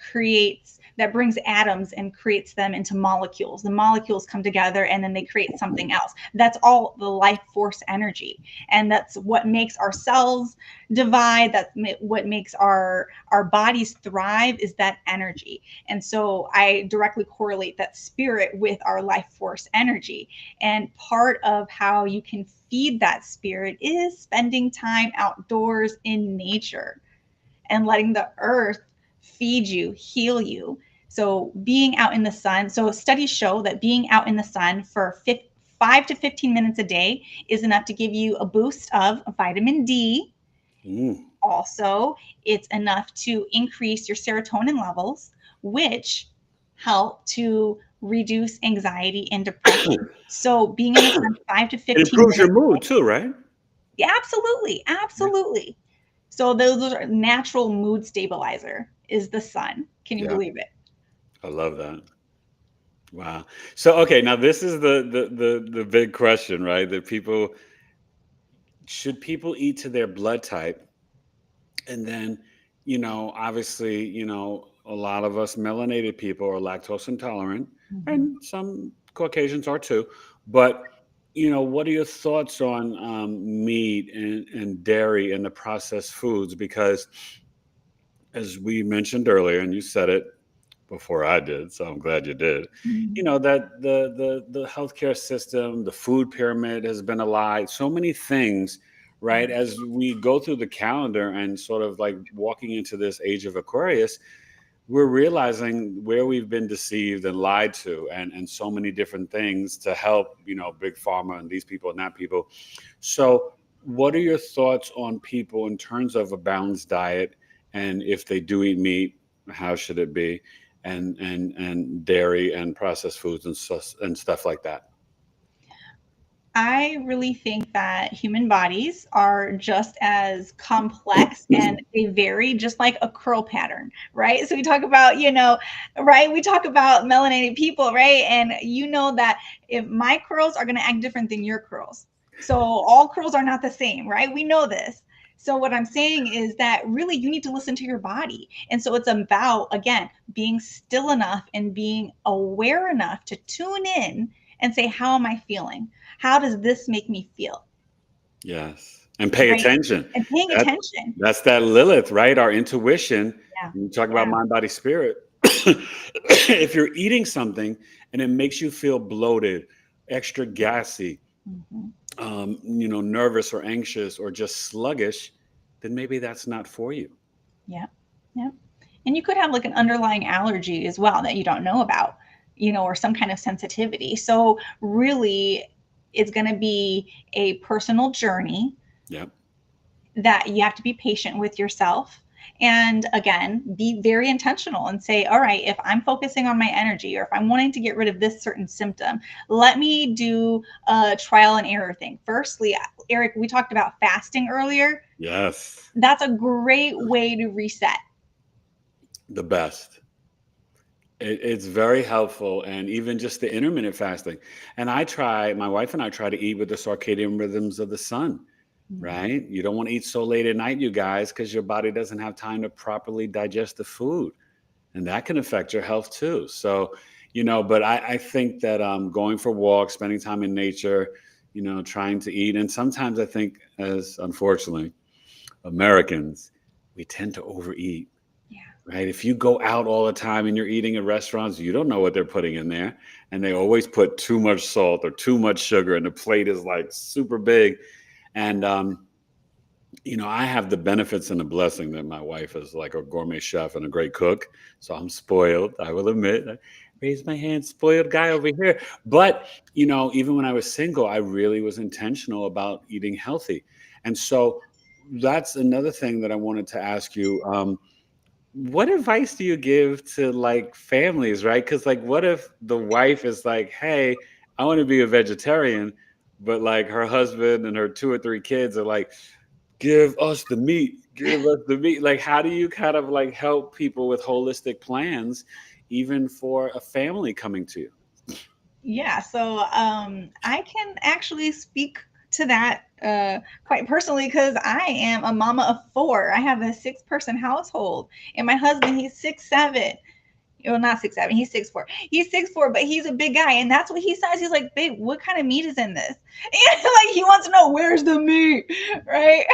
brings atoms and creates them into molecules? The molecules come together and then they create something else. That's all the life force energy. And that's what makes our cells divide. That's what makes our bodies thrive, is that energy. And so, I directly correlate that spirit with our life force energy. And part of how you can feed that spirit is spending time outdoors in nature and letting the earth feed you, heal you. So, being out in the sun. So, studies show that being out in the sun for 5 to 15 minutes a day is enough to give you a boost of vitamin D. mm. Also, it's enough to increase your serotonin levels, which help to reduce anxiety and depression. So being in the sun 5 to It 15 improves your minutes. mood too, right? Yeah, absolutely, Yeah. absolutely. So those are natural mood stabilizer is the sun. Can you Yeah, believe it? I love that. Wow. So okay, now this is the big question, right? That people should people eat to their blood type? And then, obviously, a lot of us melanated people are lactose intolerant, Mhm. and some Caucasians are too. But, what are your thoughts on meat and dairy and the processed foods? Because as we mentioned earlier, and you said it before I did, so I'm glad you did. Mhm. That the healthcare system, the food pyramid has been a lie. So many things, right? As we go through the calendar and sort of like walking into this age of Aquarius, we're realizing where we've been deceived and lied to, and so many different things to help, big pharma and these people and that people. So, what are your thoughts on people in terms of a balanced diet, and if they do eat meat, how should it be, and dairy and processed foods and stuff like that? I really think that human bodies are just as complex and they vary just like a curl pattern, right? So we talk about, right? We talk about melanated people, right? And you know that if my curls are going to act different than your curls. So all curls are not the same, right? We know this. So what I'm saying is that really you need to listen to your body. And so it's about, again, being still enough and being aware enough to tune in and say, how am I feeling? How does this make me feel? Yes. And pay Right. attention. And paying That attention. that's that Lilith, right? Our intuition. Yeah. When you talk about Yeah. mind, body, spirit. If you're eating something and it makes you feel bloated, extra gassy, Mhm. nervous or anxious or just sluggish, then maybe that's not for you. Yeah. Yeah. And you could have like an underlying allergy as well that you don't know about, or some kind of sensitivity. So really it's going to be a personal journey Yep. that you have to be patient with yourself, and again be very intentional and say, all right, if I'm focusing on my energy or if I'm wanting to get rid of this certain symptom, let me do a trial and error thing. Firstly, Eric, we talked about fasting earlier. Yes. That's a great way to reset. The best. It's very helpful, and even just the intermittent fasting. And my wife and I try to eat with the circadian rhythms of the sun, Mhm. right? You don't want to eat so late at night, you guys, because your body doesn't have time to properly digest the food. And that can affect your health too. So, but I think that going for walks, spending time in nature, trying to eat. And sometimes I think, as unfortunately, Americans, we tend to overeat. Yeah. Right. If you go out all the time and you're eating at restaurants, you don't know what they're putting in there. And they always put too much salt or too much sugar, and the plate is like super big. And, I have the benefits and the blessing that my wife is like a gourmet chef and a great cook. So I'm spoiled, I will admit. I raise my hand, spoiled guy over here. But, even when I was single, I really was intentional about eating healthy. And so that's another thing that I wanted to ask you. What advice do you give to like families, right? Because like, what if the wife is like, "Hey, I want to be a vegetarian," but like her husband and her two or three kids are like, "Give us the meat, give us the meat." Like, how do you kind of like help people with holistic plans, even for a family coming to you? Yeah, so I can actually speak to that quite personally because I am a mama of four. I have a six-person household, and my husband, he's 6'7". Well, not 6'7". He's 6'4". He's 6'4", but he's a big guy, and that's what he says. He's like, "Babe, what kind of meat is in this?" And like he wants to know where's the meat, right?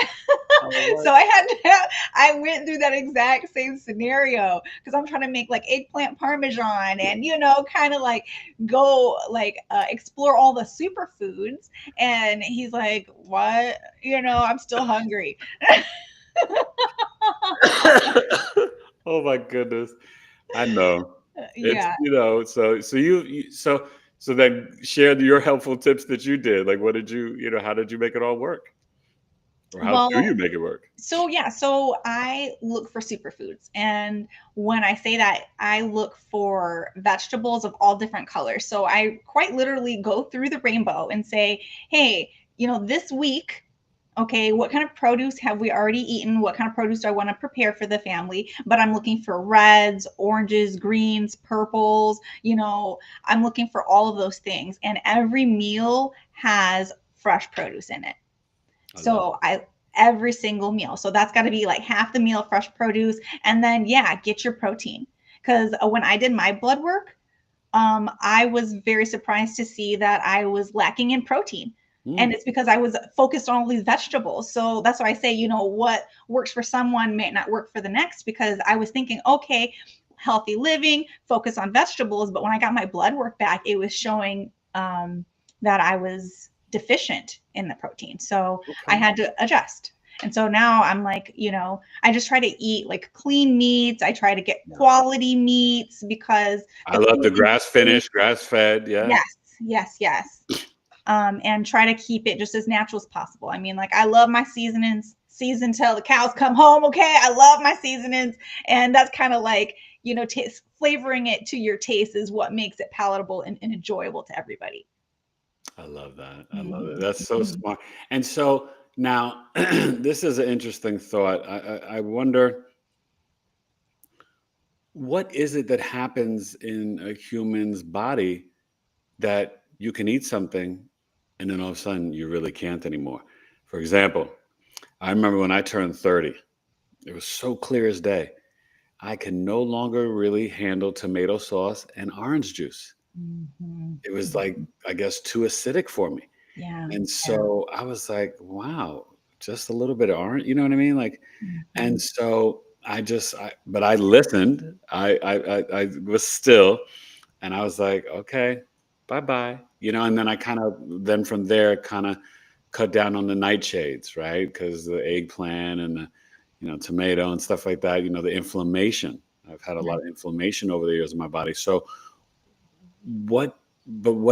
Oh, So I went through that exact same scenario because I'm trying to make like eggplant parmesan and kind of like go like explore all the superfoods, and he's like, "What? I'm still hungry." oh my goodness. I know. It's, Yeah. so then share your helpful tips that you did. Like, what did how did you make it all work? Or how do you Well, make it work? so yeah, so I look for superfoods. And when I say that, I look for vegetables of all different colors. So I quite literally go through the rainbow and say, hey, this week, okay, what kind of produce have we already eaten? What kind of produce do I want to prepare for the family? But I'm looking for reds, oranges, greens, purples. I'm looking for all of those things. And every meal has fresh produce in it. I love So every single meal. So that's got to be like half the meal, fresh produce. And then, yeah, get your protein. Because when I did my blood work, I was very surprised to see that I was lacking in protein. And it's because I was focused on all these vegetables. So that's why I say, what works for someone may not work for the next, because I was thinking, okay, healthy living, focus on vegetables. But when I got my blood work back, it was showing that I was deficient in the protein. So I had to adjust. And so now I'm like, I just try to eat like clean meats. I try to get quality meats because I love the grass finished, grass fed. Yeah. Yes. And try to keep it just as natural as possible. I mean, like, I love my seasonings, season till the cows come home. Okay. I love my seasonings. And that's kind of like, flavoring it to your taste is what makes it palatable and enjoyable to everybody. I love that. I love it. That's so smart. And so now this is an interesting thought. I wonder, what is it that happens in a human's body that you can eat something and then all of a sudden you really can't anymore? For example, I remember when I turned 30, it was so clear as day. I can no longer really handle tomato sauce and orange juice. It was like, I guess, too acidic for me. Yeah. And so I was like, wow, just a little bit of orange, you know what I mean? Like, and so but I listened. I was still, and I was like, okay, bye-bye. And then I then from there, kind of cut down on the nightshades, right? Because the eggplant and the, tomato and stuff like that, the inflammation. I've had a lot of inflammation over the years in my body. So what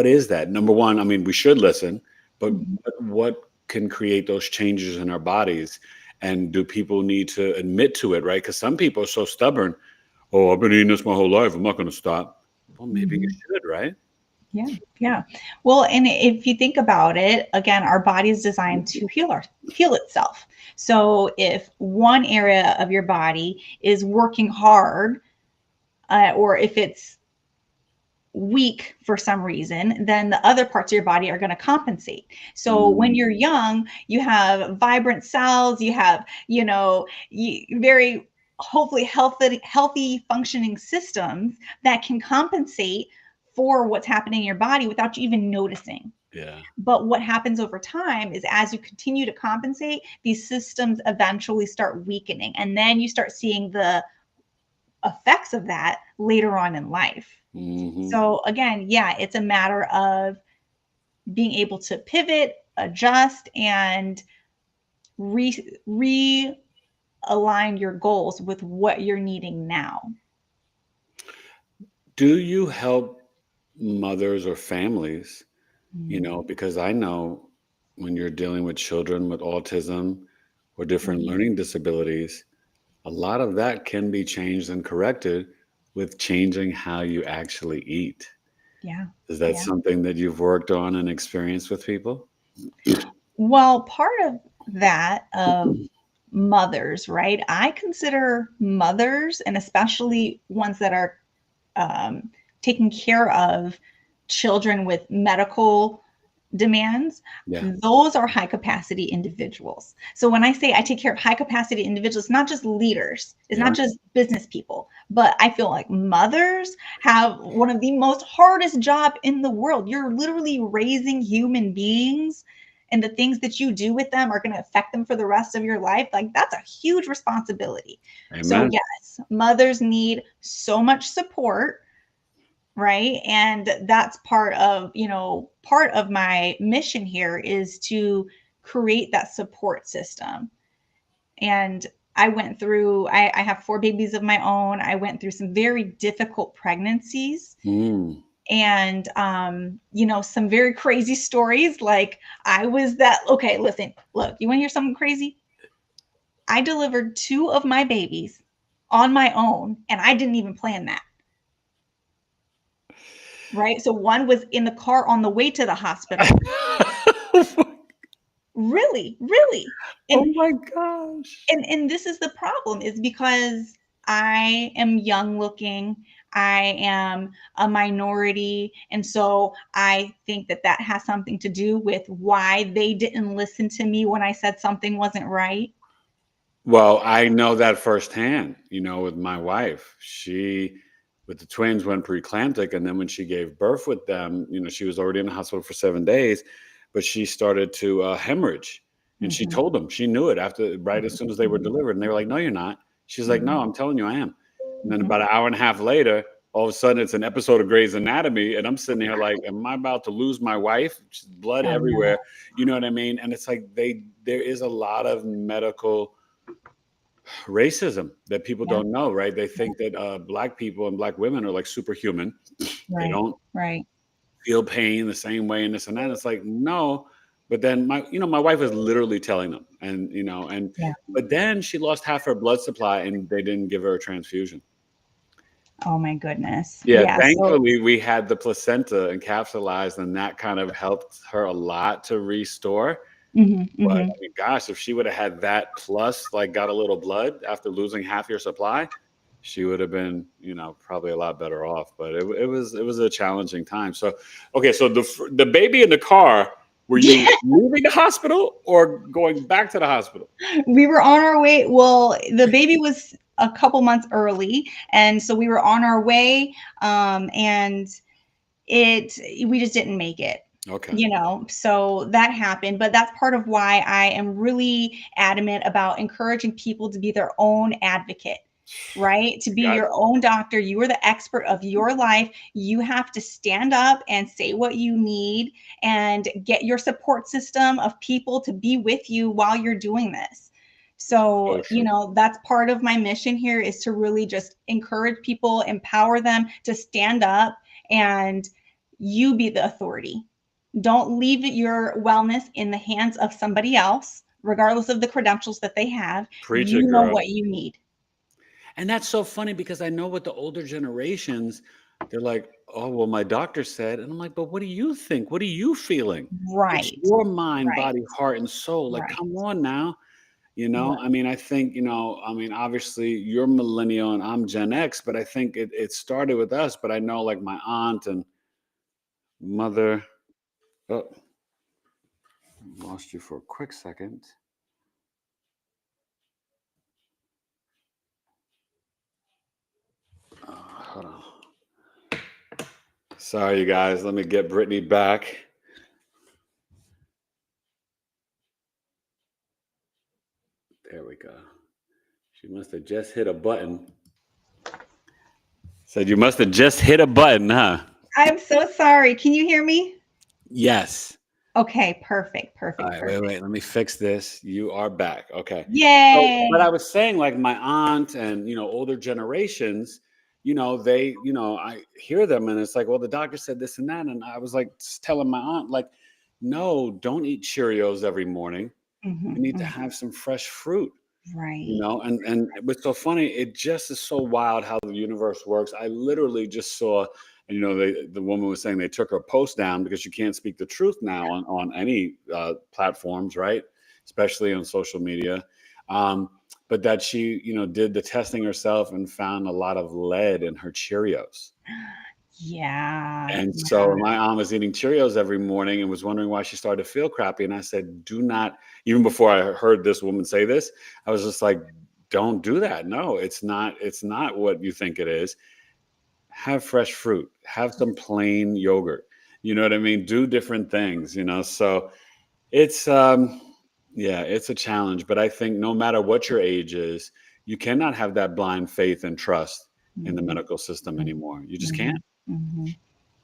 is that? Number one, I mean, we should listen, but what can create those changes in our bodies? And do people need to admit to it, right? Because some people are so stubborn. Oh, I've been eating this my whole life. I'm not going to stop. Well, maybe you should, right? Yeah. Well, and if you think about it, again, our body is designed to heal itself. So if one area of your body is working hard, or if it's weak for some reason, then the other parts of your body are going to compensate. So when you're young, you have vibrant cells, you have, very hopefully healthy functioning systems that can compensate for what's happening in your body without you even noticing. Yeah. But what happens over time is, as you continue to compensate, these systems eventually start weakening, and then you start seeing the effects of that later on in life. So again, yeah, it's a matter of being able to pivot, adjust, and realign your goals with what you're needing now. Do you help mothers or families? Because I know when you're dealing with children with autism or different learning disabilities, a lot of that can be changed and corrected with changing how you actually eat. Yeah. Is that something that you've worked on and experienced with people? Well, part of that of mothers, right? I consider mothers, and especially ones that are taking care of children with medical demands, Yeah. those are high capacity individuals. So when I say I take care of high capacity individuals, not just leaders, it's Yeah. not just business people, but I feel like mothers have one of the most hardest job in the world. You're literally raising human beings, and the things that you do with them are going to affect them for the rest of your life. Like, that's a huge responsibility. So Amen. yes, mothers need so much support, right? And that's part of my mission here, is to create that support system. And I have 4 babies of my own. I went through some very difficult pregnancies, and some very crazy stories. Like, okay, listen, look, you want to hear something crazy? I delivered 2 of my babies on my own, and I didn't even plan that. Right? So one was in the car on the way to the hospital. Really, really. Oh And my gosh. and this is the problem, is because I am young looking. I am a minority. And so I think that that has something to do with why they didn't listen to me when I said something wasn't right. Well, I know that firsthand, with my wife. She, with the twins, went preeclamptic. And then when she gave birth with them, she was already in the hospital for 7 days, but she started to hemorrhage. And she Mhm. told them she knew it right as soon as they were delivered. And they were like, "No, you're not." She's like, "No, Mhm. I'm telling you, I am." And then Mhm. about an hour and a half later, all of a sudden it's an episode of Grey's Anatomy. And I'm sitting here like, am I about to lose my wife? Just blood Oh no. everywhere. You know what I mean? And it's like there is a lot of medical racism that people Yeah. don't know, right? They think that black people and black women are like superhuman. They Right. don't Right. feel pain the same way and this and that. It's like, no. But then my wife was literally telling them, and Yeah. but then she lost half her blood supply and they didn't give her a transfusion. Oh my goodness. Yeah, Yeah. So thankfully we had the placenta encapsulized, and that kind of helped her a lot to restore. mhm, But mhm. I mean, gosh, if she would have had that plus, like, got a little blood after losing half your supply, she would have been, probably a lot better off. But it was a challenging time. So, okay, so the baby in the car, were you leaving the hospital or going back to the hospital? We were on our way. Well, the baby was a couple months early, and so we were on our way. And it we just didn't make it. Okay, So that happened, but that's part of why I am really adamant about encouraging people to be their own advocate, right? To I be got your you. own doctor. You are the expert of your life. You have to stand up and say what you need and get your support system of people to be with you while you're doing this. So, So true. that's part of my mission here, is to really just encourage people, empower them to stand up, and you be the authority. Don't leave your wellness in the hands of somebody else, regardless of the credentials that they have. Preach it, You know girl. what you need. And that's so funny because I know with the older generations, they're like, "Oh, well, my doctor said," and I'm like, "But what do you think? What are you feeling? It's Right, your mind, right, body, heart, and soul. Like, right, come on now." right. I mean, I think, obviously you're millennial and I'm Gen X, but I think it started with us. But I know like my aunt and mother, oh, lost you for a quick second. Hold on. Sorry, you guys. Let me get Brittany back. There we go. She must have just hit a button. Said you must have just hit a button, huh? I'm so sorry. Can you hear me? Yes. Okay, perfect, All perfect, right, wait, perfect. wait. Let me fix this. You are back. Okay. So, but I Yay. was saying, like my aunt and older generations, I hear them, and it's like, well, the doctor said this and that, and I was like telling my aunt, like, no, don't eat Cheerios every morning. You Mhm, need to mhm. have some fresh fruit. Right. And it was so funny. It just is so wild how the universe works. I literally just saw, and the woman was saying they took her post down because you can't speak the truth now on any platforms, right? Especially on social media. But that she, did the testing herself and found a lot of lead in her Cheerios. Yeah, And so yeah. my aunt was eating Cheerios every morning and was wondering why she started to feel crappy. And I said, do not, even before I heard this woman say this, I was just like, don't do that. No, it's not what you think it is. Have fresh fruit, have some plain yogurt. You know what I mean? Do different things. So it's yeah, it's a challenge. But I think no matter what your age is, you cannot have that blind faith and trust in the Mhm, medical system anymore. You just can't. mhm, mhm.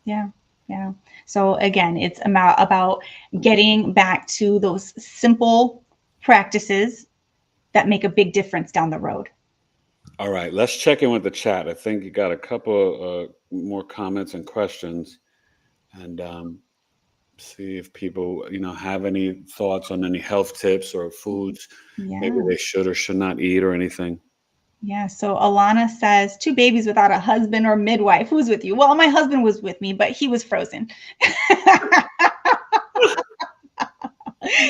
Yeah, yeah. So again, it's about getting back to those simple practices that make a big difference down the road. All right, let's check in with the chat. I think you got a couple more comments and questions, and see if people, have any thoughts on any health tips or foods maybe Yeah. they should or should not eat or anything. Yeah. So Alana says, two babies without a husband or midwife. Who's with you? Well, my husband was with me, but he was frozen.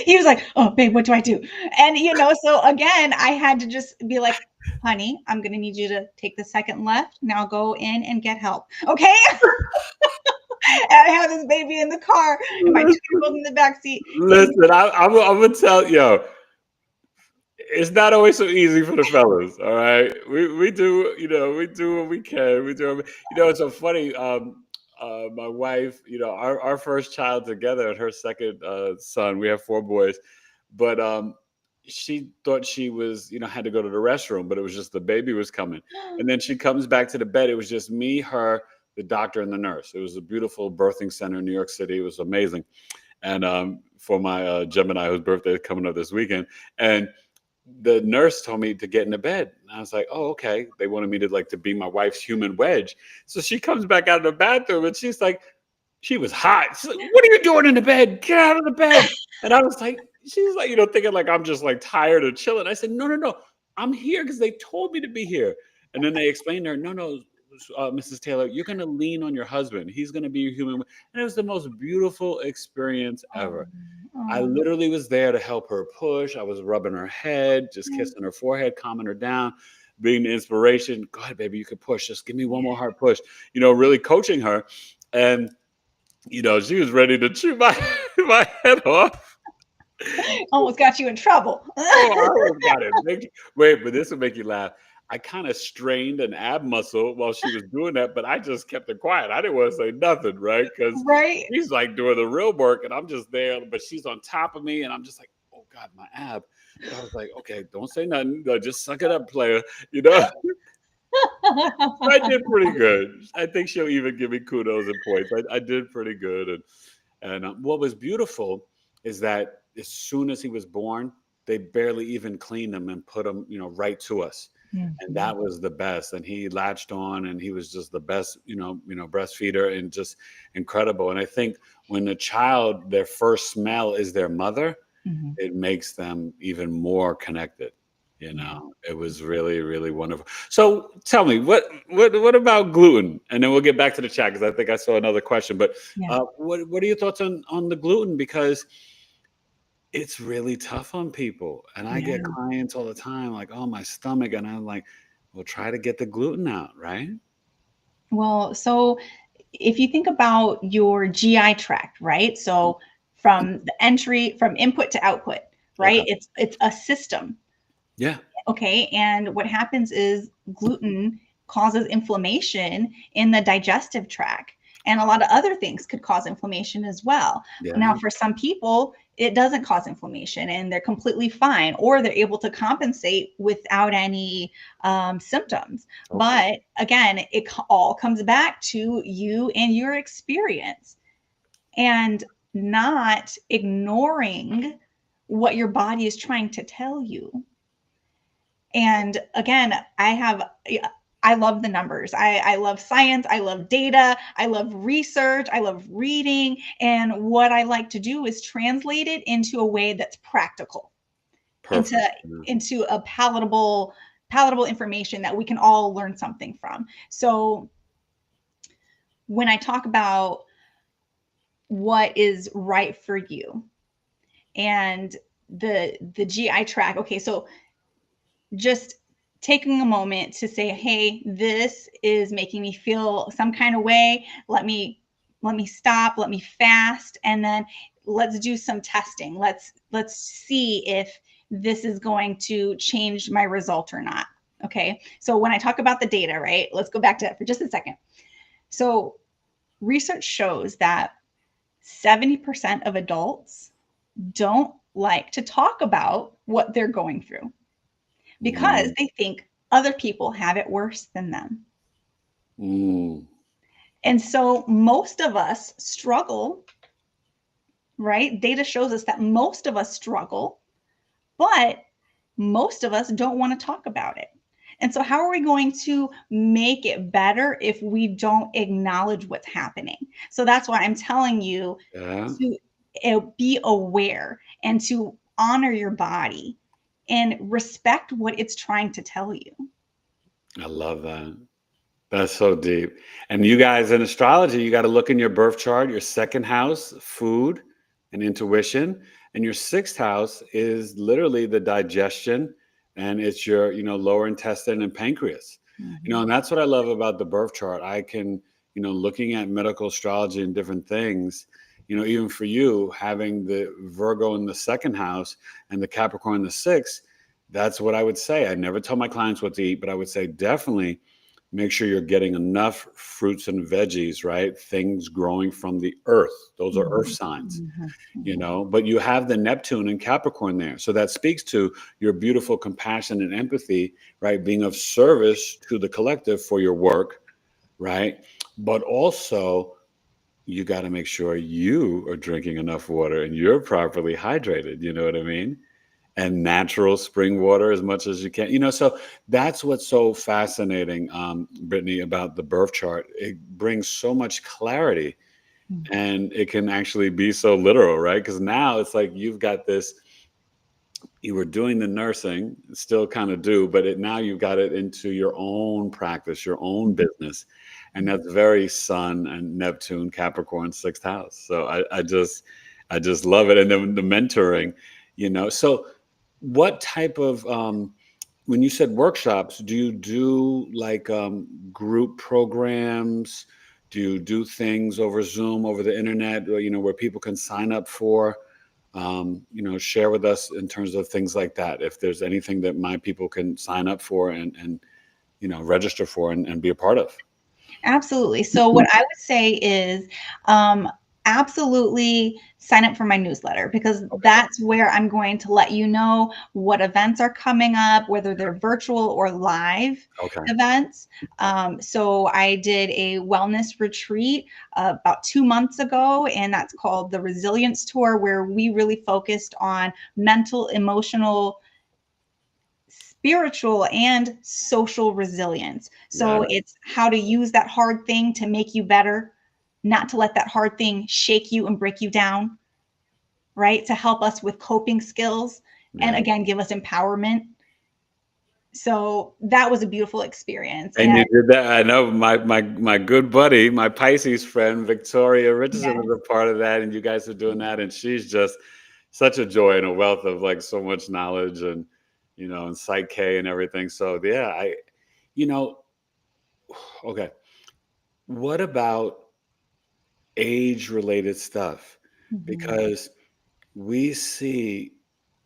He was like, oh, babe, what do I do? And, so again, I had to just be like, honey, I'm going to need you to take the second left. Now go in and get help. Okay. And I have this baby in the car and my 2-year-old in the back seat. Listen, I'm gonna tell yo, it's not always so easy for the fellas. All right, we do, we do what we can. We do, it's so funny. My wife, our first child together and her second son. We have 4 boys, but she thought she was, had to go to the restroom, but it was just the baby was coming, and then she comes back to the bed. It was just me, her, the doctor, and the nurse. It was a beautiful birthing center in New York City. It was amazing, and for my Gemini, whose birthday is coming up this weekend, and the nurse told me to get into bed. And I was like, oh, okay. They wanted me to be my wife's human wedge. So she comes back out of the bathroom and she's like, she was hot. She's like, what are you doing in the bed? Get out of the bed. And I was like, she's like, thinking like I'm just like tired of chilling. I said, no. I'm here because they told me to be here. And then they explained to her, no, Mrs. Taylor, you're going to lean on your husband. He's going to be your human. And it was the most beautiful experience ever. I literally was there to help her push. I was rubbing her head, just kissing her forehead, calming her down, being the inspiration. Go ahead, baby, you can push. Just give me one more hard push. Really coaching her. And, she was ready to chew my head off. Almost got you in trouble. Oh, I almost got it. Wait, but this will make you laugh. I kind of strained an ab muscle while she was doing that, but I just kept it quiet. I didn't want to say nothing, right? Because she's like doing the real work and I'm just there, but she's on top of me and I'm just like, oh God, my ab. But I was like, okay, don't say nothing. Just suck it up, player. I did pretty good. I think she'll even give me kudos and points. I did pretty good. And what was beautiful is that as soon as he was born, they barely even cleaned him and put him, right to us. Mm-hmm. And that was the best. And he latched on and he was just the best, breastfeeder and just incredible. And I think when the child, their first smell is their mother, mm-hmm. it makes them even more connected. It was really, really wonderful. So tell me, what about gluten? And then we'll get back to the chat because I think I saw another question. But what are your thoughts on the gluten? Because it's really tough on people. And I get clients all the time like, oh, my stomach. And I'm like, well, try to get the gluten out, right? Well, so if you think about your GI tract, right? So from input to output, right? Okay. It's a system. Yeah. Okay. And what happens is gluten causes inflammation in the digestive tract. And a lot of other things could cause inflammation as well. Yeah. Now, for some people, it doesn't cause inflammation and they're completely fine, or they're able to compensate without any symptoms. Okay. But again, it all comes back to you and your experience and not ignoring what your body is trying to tell you. And again, I love the numbers. I love science. I love data. I love research. I love reading. And what I like to do is translate it into a way that's practical, into a palatable information that we can all learn something from. So when I talk about what is right for you and the GI tract, okay, so just taking a moment to say, hey, this is making me feel some kind of way. Let me stop, let me fast, and then let's do some testing. Let's see if this is going to change my result or not. Okay. So when I talk about the data, right, let's go back to that for just a second. So research shows that 70% of adults don't like to talk about what they're going through, because they think other people have it worse than them. And so most of us struggle, right? Data shows us that most of us struggle, but most of us don't want to talk about it. And so how are we going to make it better if we don't acknowledge what's happening? So that's why I'm telling you to be aware and to honor your body and respect what it's trying to tell you. I love that. That's so deep. And you guys in astrology, you got to look in your birth chart, your second house, food and intuition. And your sixth house is literally the digestion, and it's your, lower intestine and pancreas. And that's what I love about the birth chart. I can, looking at medical astrology and different things, even for you having the Virgo in the second house and the Capricorn in the sixth, that's what I would say. I never tell my clients what to eat, but I would say definitely make sure you're getting enough fruits and veggies, right? Things growing from the earth. Those are earth signs, but you have the Neptune and Capricorn there. So that speaks to your beautiful compassion and empathy, right? Being of service to the collective for your work, right? But also, you got to make sure you are drinking enough water and you're properly hydrated. You know what I mean? And natural spring water as much as you can. So that's what's so fascinating, Brittany, about the birth chart. It brings so much clarity, and it can actually be so literal, right? Because now it's like you've got this, you were doing the nursing, still kind of do, but now you've got it into your own practice, your own business. And that's very Sun and Neptune, Capricorn, sixth house. So I just love it. And then the mentoring, So what type of, when you said workshops, do you do like group programs? Do you do things over Zoom, over the internet, or, where people can sign up for? Share with us in terms of things like that. If there's anything that my people can sign up for and register for and be a part of. Absolutely. So what I would say is absolutely sign up for my newsletter, because that's where I'm going to let you know what events are coming up, whether they're virtual or live events. So I did a wellness retreat about 2 months ago, and that's called the Resilience Tour, where we really focused on mental, emotional, spiritual, and social resilience. So it's how to use that hard thing to make you better, not to let that hard thing shake you and break you down, right? To help us with coping skills and again, give us empowerment. So that was a beautiful experience. And you did that. I know my good buddy, my Pisces friend, Victoria Richardson was a part of that. And you guys are doing that. And she's just such a joy and a wealth of like so much knowledge and, and psyche and everything. So yeah, okay. What about age-related stuff? Because we see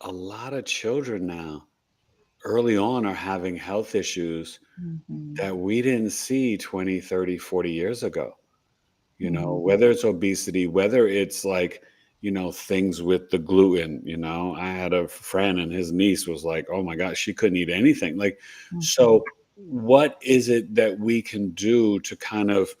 a lot of children now early on are having health issues that we didn't see 20, 30, 40 years ago. Whether it's obesity, whether it's like, things with the gluten. I had a friend and his niece was like, oh my gosh, she couldn't eat anything. Like, so what is it that we can do to kind of,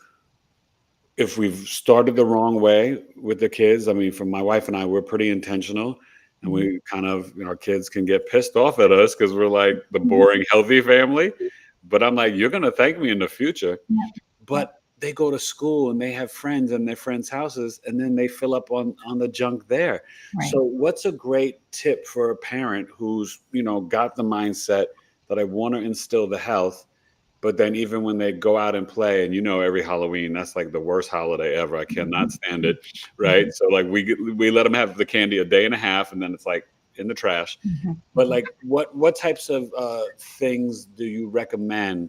if we've started the wrong way with the kids? I mean, for my wife and I, we're pretty intentional, and we kind of, our kids can get pissed off at us because we're like the boring, healthy family. But I'm like, you're going to thank me in the future. But they go to school and they have friends in their friends' houses, and then they fill up on the junk there. So what's a great tip for a parent who's, got the mindset that I want to instill the health, but then even when they go out and play, and every Halloween, that's like the worst holiday ever. I cannot stand it, right? So like we let them have the candy a day and a half, and then it's like in the trash. But like, what types of things do you recommend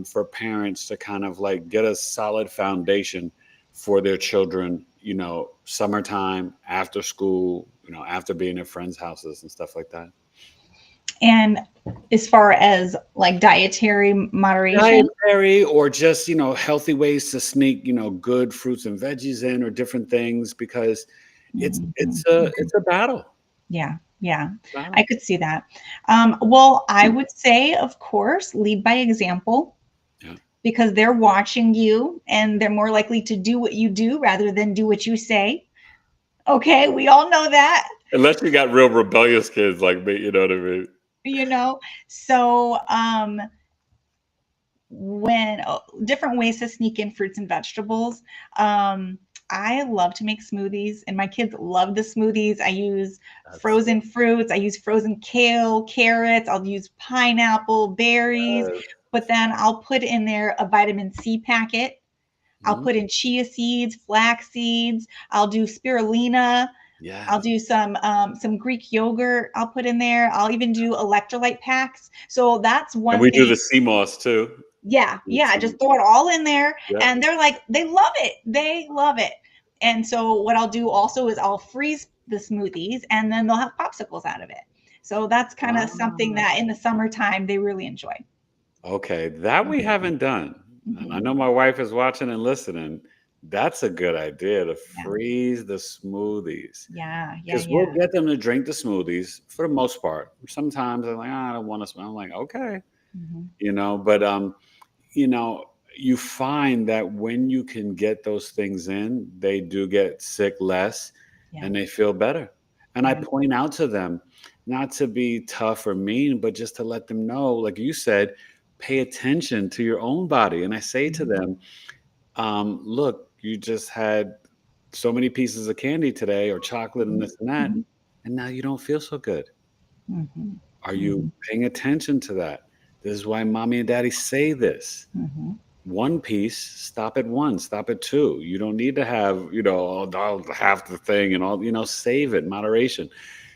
for parents to kind of like get a solid foundation for their children? Summertime, after school, after being at friends' houses and stuff like that. And as far as like dietary moderation, or just, healthy ways to sneak, good fruits and veggies in, or different things, because it's a battle. Yeah. I could see that. Well, I would say, of course, lead by example, because they're watching you and they're more likely to do what you do rather than do what you say. Okay, we all know that. Unless you got real rebellious kids like me, you know what I mean? So when different ways to sneak in fruits and vegetables. I love to make smoothies, and my kids love the smoothies. I use frozen fruits. I use frozen kale, carrots. I'll use pineapple, berries, but then I'll put in there a vitamin C packet. I'll put in chia seeds, flax seeds. I'll do spirulina. Yes. I'll do some Greek yogurt I'll put in there. I'll even do electrolyte packs. So that's And one we do thing. the sea moss too. Yeah, It's, yeah, just throw it all in there, yeah. and they're like, they love it. They love it. And so what I'll do also is I'll freeze the smoothies, and then they'll have popsicles out of it. So that's kind of something Ah, that in the summertime they really enjoy. okay, that we haven't done. And I Mhm. know my wife is watching and listening. That's a good idea to Yeah, freeze the smoothies. yeah, yeah, Because we'll yeah. get them to drink the smoothies for the most part. Sometimes they're like, "Ah, I don't want to smell." I'm like, okay, Mhm. but you know, you find that when you can get those things in, they do get sick less Yeah, and they feel better. And I yeah. point out to them, not to be tough or mean, but just to let them know, like you said, pay attention to your own body. And I say to Mhm. them, look, you just had so many pieces of candy today or chocolate and Mhm. this and that, Mhm. and now you don't feel so good. Mhm. Are you Mhm. paying attention to that? This is why mommy and daddy say this. Mhm. One piece, stop at one, stop at two. You don't need to have, all half the thing and all, save it, moderation.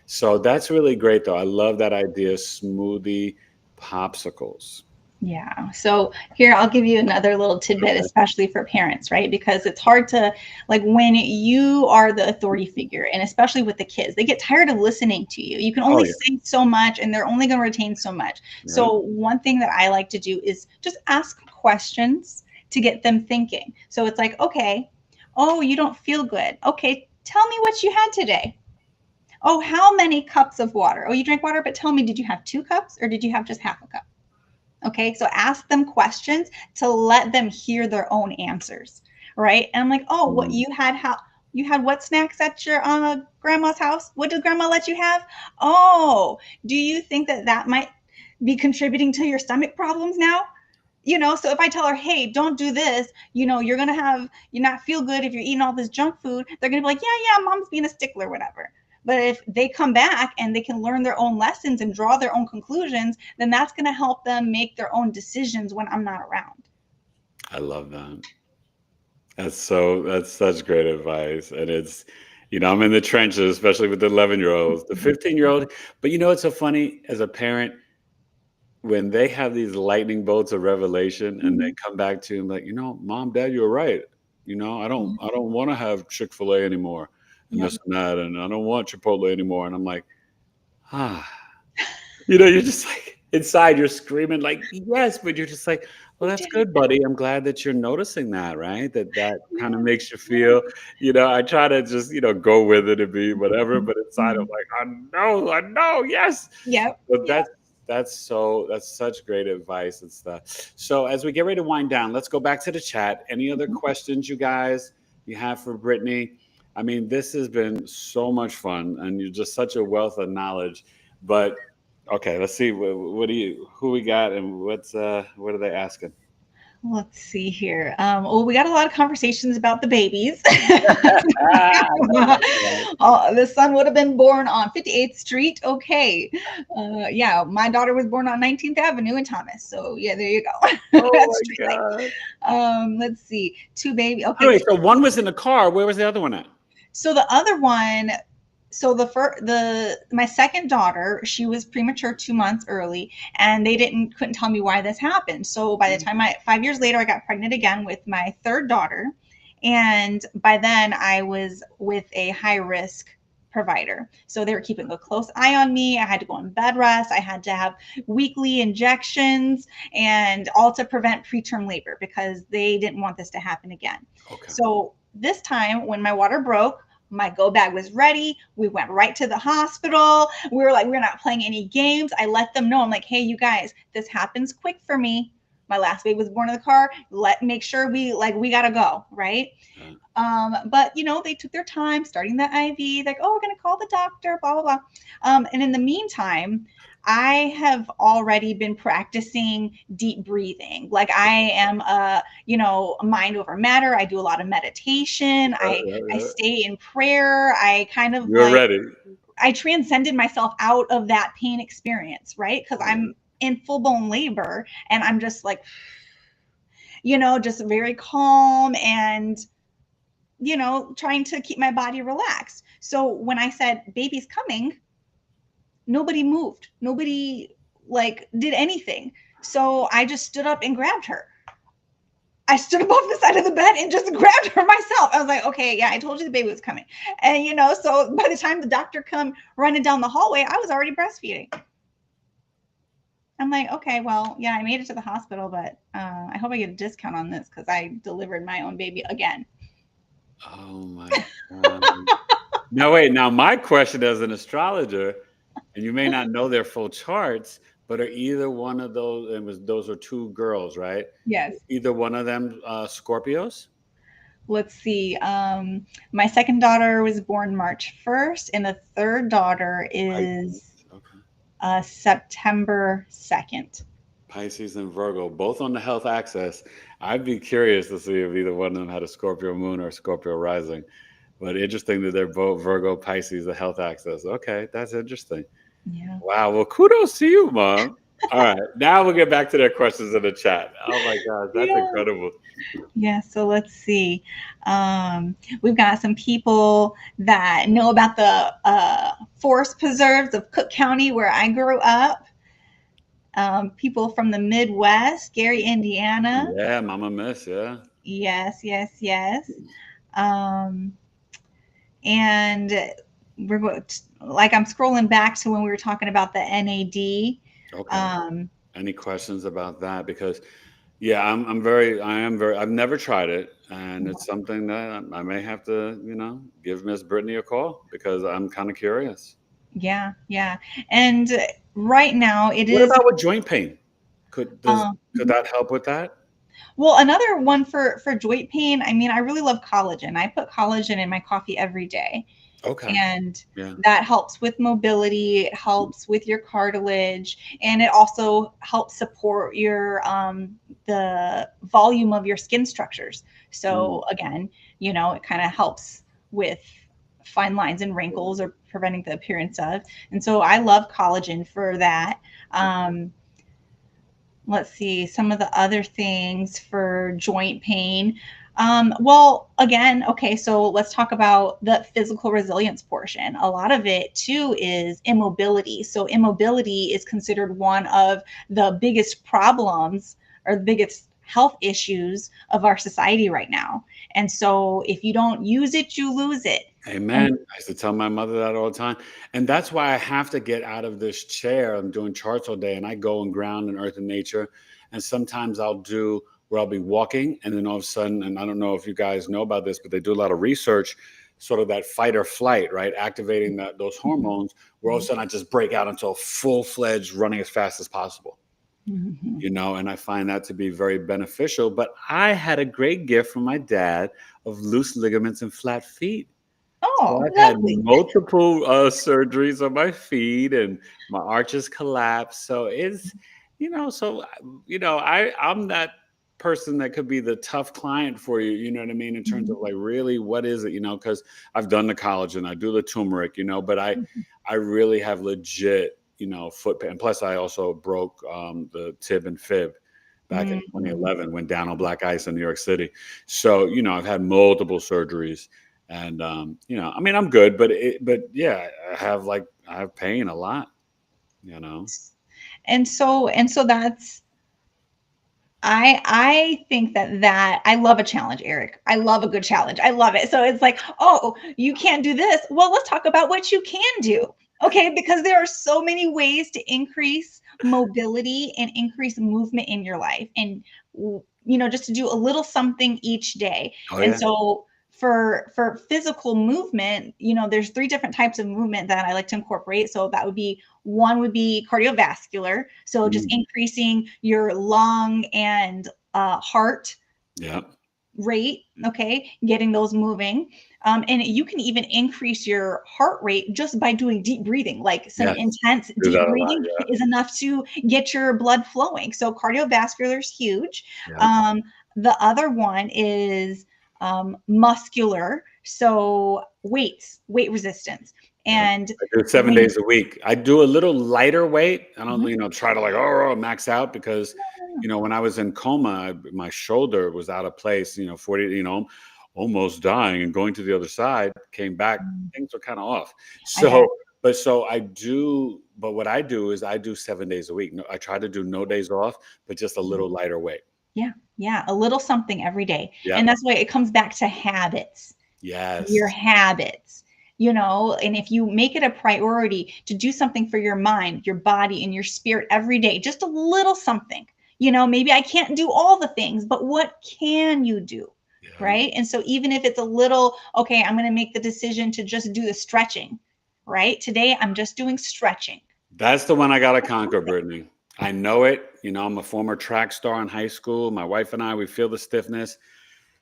So that's really great though. I love that idea, smoothie popsicles. Yeah. So here, I'll give you another little tidbit, Okay. especially for parents, right? Because it's hard to, like, when you are the authority figure, and especially with the kids, they get tired of listening to you. You can Oh only yeah. say so much, and they're only going to retain so much. Right. So, one thing that I like to do is just ask questions to get them thinking. So, it's like, okay, oh, you don't feel good. Okay, tell me what you had today. Oh, how many cups of water? Oh, you drank water, but tell me, did you have 2 cups or did you have just half a cup? Okay, so ask them questions to let them hear their own answers, right? And I'm like, oh, what Mm, you had, how you had what snacks at your grandma's house? What did grandma let you have? Oh, do you think that that might be contributing to your stomach problems now? So if I tell her, hey, don't do this, you're gonna have you not feel good if you're eating all this junk food, they're gonna be like, yeah, mom's being a stickler, whatever. But if they come back and they can learn their own lessons and draw their own conclusions, then that's gonna help them make their own decisions when I'm not around. I love that. That's such great advice. And I'm in the trenches, especially with the 11-year-olds, the 15-year-old. But it's so funny as a parent when they have these lightning bolts of revelation and they Mhm. come back to him like, mom, dad, you're right. I don't want to have Chick-fil-A anymore and Yep. this and that, and I don't want Chipotle anymore. And I'm like, ah, you're just like inside, you're screaming like, yes, but you're just like, well, We that's did it. good, buddy. I'm glad that you're noticing that, right? That kind of Yeah. makes you Yeah. feel, I try to just, go with it and be whatever, Mhm. but inside I'm Mhm. like, I know, yes. Yep. But Yep. that's such great advice and stuff. So as we get ready to wind down, let's go back to the chat. Any other Mhm. questions you have for Brittany? I mean, this has been so much fun, and you're just such a wealth of knowledge. But okay, let's see. Who we got, and what are they asking? Let's see here. Well, we got a lot of conversations about the babies. I know that's right. The son would have been born on 58th Street. Okay. Yeah, my daughter was born on 19th Avenue in Thomas. So, yeah, there you go. Oh That's my street life. god. Let's see. Two baby. By the Okay. way, so one was in the car. Where was the other one at? So the other one, so the my second daughter, she was premature 2 months early, and they couldn't tell me why this happened. So by the time 5 years later, I got pregnant again with my third daughter, and by then I was with a high risk provider. So they were keeping a close eye on me. I had to go on bed rest. I had to have weekly injections and all to prevent preterm labor because they didn't want this to happen again. Okay. So this time when my water broke, my go bag was ready. We went right to the hospital. We were like, we're not playing any games. I let them know. I'm like, hey, you guys, this happens quick for me. My last baby was born in the car. Make sure we gotta go, right? Uh, But they took their time starting the IV, like, oh, we're gonna call the doctor, blah blah blah. And in the meantime, I have already been practicing deep breathing. Like I am mind over matter. I do a lot of meditation. I uh, stay in prayer. I kind of You're like ready. I transcended myself out of that pain experience, right? Because All right. I'm in full blown labor and I'm just like, just very calm and trying to keep my body relaxed. So when I said baby's coming, nobody moved. Nobody like did anything. So I just stood up and grabbed her. I stood above the side of the bed and just grabbed her myself. I was like, okay, yeah, I told you the baby was coming. And so by the time the doctor come running down the hallway, I was already breastfeeding. I'm like, okay, well, yeah, I made it to the hospital, but I hope I get a discount on this because I delivered my own baby again. Oh my God. Now wait, now my question as an astrologer, and you may not know their full charts, but are either one of those, those are two girls, right? Yes. Either one of them Scorpios? Let's see. My second daughter was born March 1st, and the third daughter is Okay. September 2nd. Pisces and Virgo, both on the health axis. I'd be curious to see if either one of them had a Scorpio moon or Scorpio rising. But interesting that they're both Virgo, Pisces, the health axis. Okay, that's interesting. Yeah. Wow. Well, kudos to you, Mom. All right. Now we'll get back to their questions in the chat. Oh my gosh, that's incredible. Yeah, so let's see. We've got some people that know about the forest preserves of Cook County where I grew up. People from the Midwest, Gary, Indiana. Yeah, Mama Miss, yeah. Yes. And we're like I'm scrolling back to when we were talking about the NAD. Okay. Any questions about that? Because yeah, I've never tried it, and it's something that I may have to, give Miss Brittany a call because I'm kind of curious. Yeah. And right now it What is. about with joint pain? Could that help with that? Well, another one for joint pain, I mean, I really love collagen. I put collagen in my coffee every day. Okay. And Yeah. that helps with mobility, it helps with your cartilage, and it also helps support your the volume of your skin structures. So again, it kind of helps with fine lines and wrinkles or preventing the appearance of. And so I love collagen for that. Let's see some of the other things for joint pain. Well, again, okay, so let's talk about the physical resilience portion. A lot of it too is immobility. So immobility is considered one of the biggest problems or the biggest health issues of our society right now. And so if you don't use it, you lose it. Amen. I used to tell my mother that all the time. And that's why I have to get out of this chair. I'm doing charts all day and I go and ground in earth and nature. And sometimes I'll do where I'll be walking and then all of a sudden, and I don't know if you guys know about this, but they do a lot of research, sort of that fight or flight, right? Activating those hormones where all of a sudden I just break out into a full-fledged running as fast as possible. And I find that to be very beneficial. But I had a great gift from my dad of loose ligaments and flat feet. Oh, So I've had lovely. multiple surgeries on my feet and my arches collapsed. So I'm that person that could be the tough client for you, you know what I mean? In terms of like, really, what is it, because I've done the collagen, I do the turmeric, but I really have legit, foot pain. And plus I also broke the tib and fib back in 2011, went down on black ice in New York City. So, I've had multiple surgeries. And I mean, I'm good, but yeah, I have pain a lot, And so that's I think that I love a challenge, Eric. I love a good challenge. I love it. So it's like, oh, you can't do this. Well, let's talk about what you can do. Okay, because there are so many ways to increase mobility and increase movement in your life, and just to do a little something each day. Oh, and yeah. so for physical movement, there's 3 different types of movement that I like to incorporate. So that would be cardiovascular. So just increasing your lung and heart rate, okay, getting those moving. And you can even increase your heart rate just by doing deep breathing. Like some intense deep breathing is enough to get your blood flowing. So cardiovascular is huge. The other one is muscular. So weight resistance. And I do it 7 days a week. I do a little lighter weight. I don't, try to max out because, when I was in coma, my shoulder was out of place, 40, almost dying and going to the other side, came back, things are kind of off. I bet. But what I do is I do 7 days a week. No, I try to do no days off, but just a little lighter weight. Yeah. Yeah. A little something every day. Yeah. And that's why it comes back to habits. Yes. Your habits, you know, and if you make it a priority to do something for your mind, your body, and your spirit every day, just a little something, you know, maybe I can't do all the things, but what can you do? Yeah. Right. And so even if it's a little, okay, I'm going to make the decision to just do the stretching, right? Today, I'm just doing stretching. That's the one I got to conquer, Brittany. I know it. You know, I'm a former track star in high school. My wife and I, we feel the stiffness.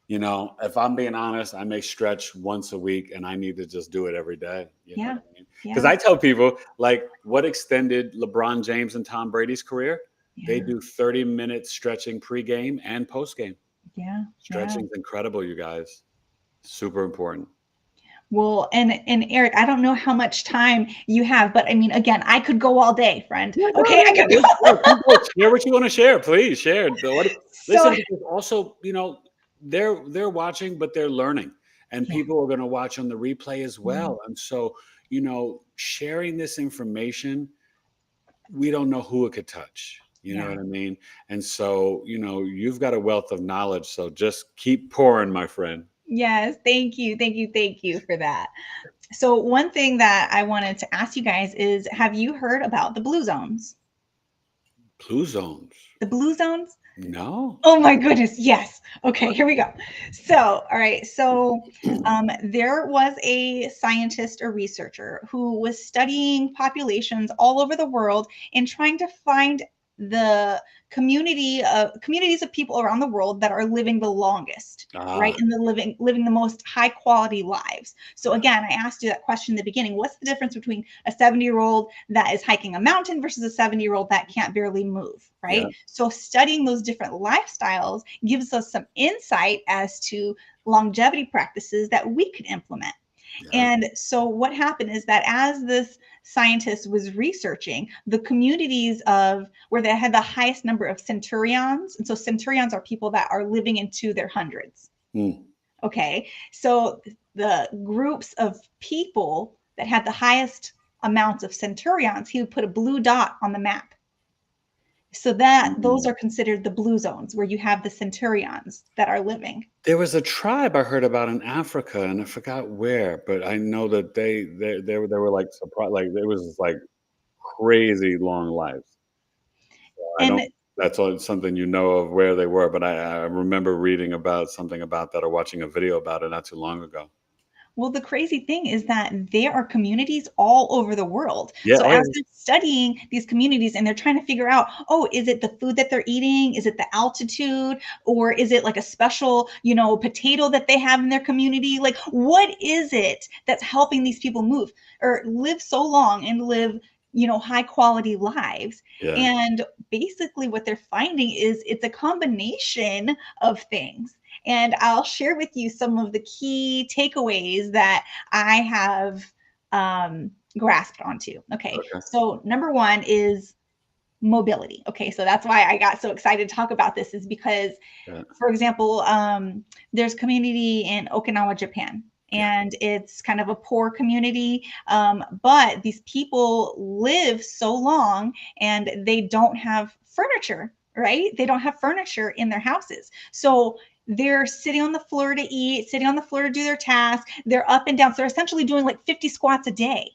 You know, if I'm being honest, I may stretch once a week and I need to just do it every day. You know what I mean? Because I tell people, like, what extended LeBron James and Tom Brady's career? They do 30-minute stretching pregame and postgame. Yeah. Stretching's incredible, you guys. Super important. Well, and Eric, I don't know how much time you have, but I mean, again, I could go all day, friend. Okay, I could go. Share what you want to share, please share. Listen, because also, you know, they're watching, but they're learning, and people are going to watch on the replay as well. And so, you know, sharing this information, we don't know who it could touch. You know what I mean? And so, you know, you've got a wealth of knowledge. So just keep pouring, my friend. Yes, thank you. Thank you. Thank you for that. So one thing that I wanted to ask you guys is, have you heard about the blue zones? Blue zones? The blue zones? No. Oh my goodness. Yes. Okay, here we go. So, all right. So there was a scientist or researcher who was studying populations all over the world and trying to find the communities of people around the world that are living the longest, right? And the living the most high quality lives. So again, I asked you that question in the beginning. What's the difference between a 70-year-old that is hiking a mountain versus a 70-year-old that can't barely move, right? Yeah. So studying those different lifestyles gives us some insight as to longevity practices that we could implement. And so what happened is that as this scientist was researching the communities of where they had the highest number of centurions, and so centurions are people that are living into their hundreds. Okay, so the groups of people that had the highest amounts of centurions, he would put a blue dot on the map. So that those are considered the blue zones where you have the centurions that are living. There was a tribe I heard about in Africa, and I forgot where, but I know that they were like surprised, like it was like crazy long lives. So that's something you know of where they were, but I remember reading about something about that or watching a video about it not too long ago. Well, the crazy thing is that there are communities all over the world. Yeah, so as they're studying these communities and they're trying to figure out, oh, is it the food that they're eating? Is it the altitude? Or is it like a special, you know, potato that they have in their community? Like, what is it that's helping these people move or live so long and live, you know, high quality lives? And basically what they're finding is it's a combination of things. And I'll share with you some of the key takeaways that I have grasped onto. Okay. So number one is mobility. Okay. So that's why I got so excited to talk about this, is because, for example, there's community in Okinawa, Japan. And it's kind of a poor community, but these people live so long and they don't have furniture, right? They don't have furniture in their houses. So they're sitting on the floor to eat, sitting on the floor to do their tasks. They're up and down. So they're essentially doing like 50 squats a day,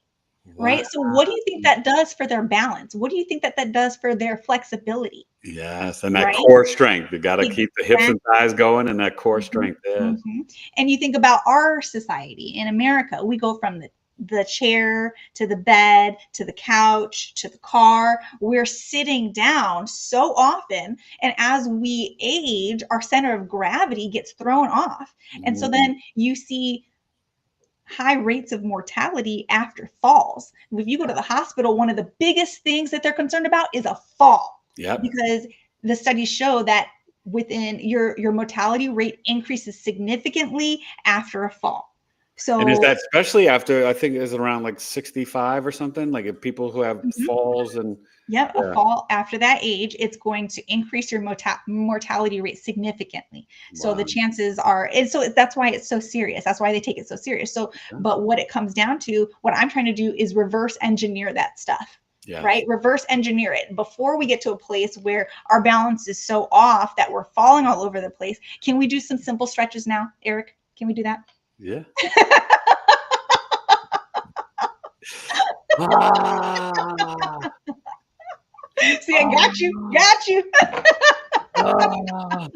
right? So what do you think that does for their balance? What do you think that that does for their flexibility? Yes, and that core strength. You got to keep the hips and thighs going, and that core strength. And you think about our society in America, we go from the chair to the bed to the couch to the car. We're sitting down so often, and as we age, our center of gravity gets thrown off. And so then you see high rates of mortality after falls. If you go to the hospital, one of the biggest things that they're concerned about is a fall. Because the studies show that within your mortality rate increases significantly after a fall. So, and is that especially after, I think, is it around like 65 or something? Like if people who have falls and Yep, a Yeah. fall after that age, it's going to increase your mortality rate significantly. So the Wow. chances are, and so that's why it's so serious. That's why they take it so serious. So, Yeah. but what it comes down to, what I'm trying to do is reverse engineer that stuff. Yes. Right? Reverse engineer it before we get to a place where our balance is so off that we're falling all over the place. Can we do some simple stretches now, Eric? Can we do that? Yeah. Ah, See, I got you. Got you. ah.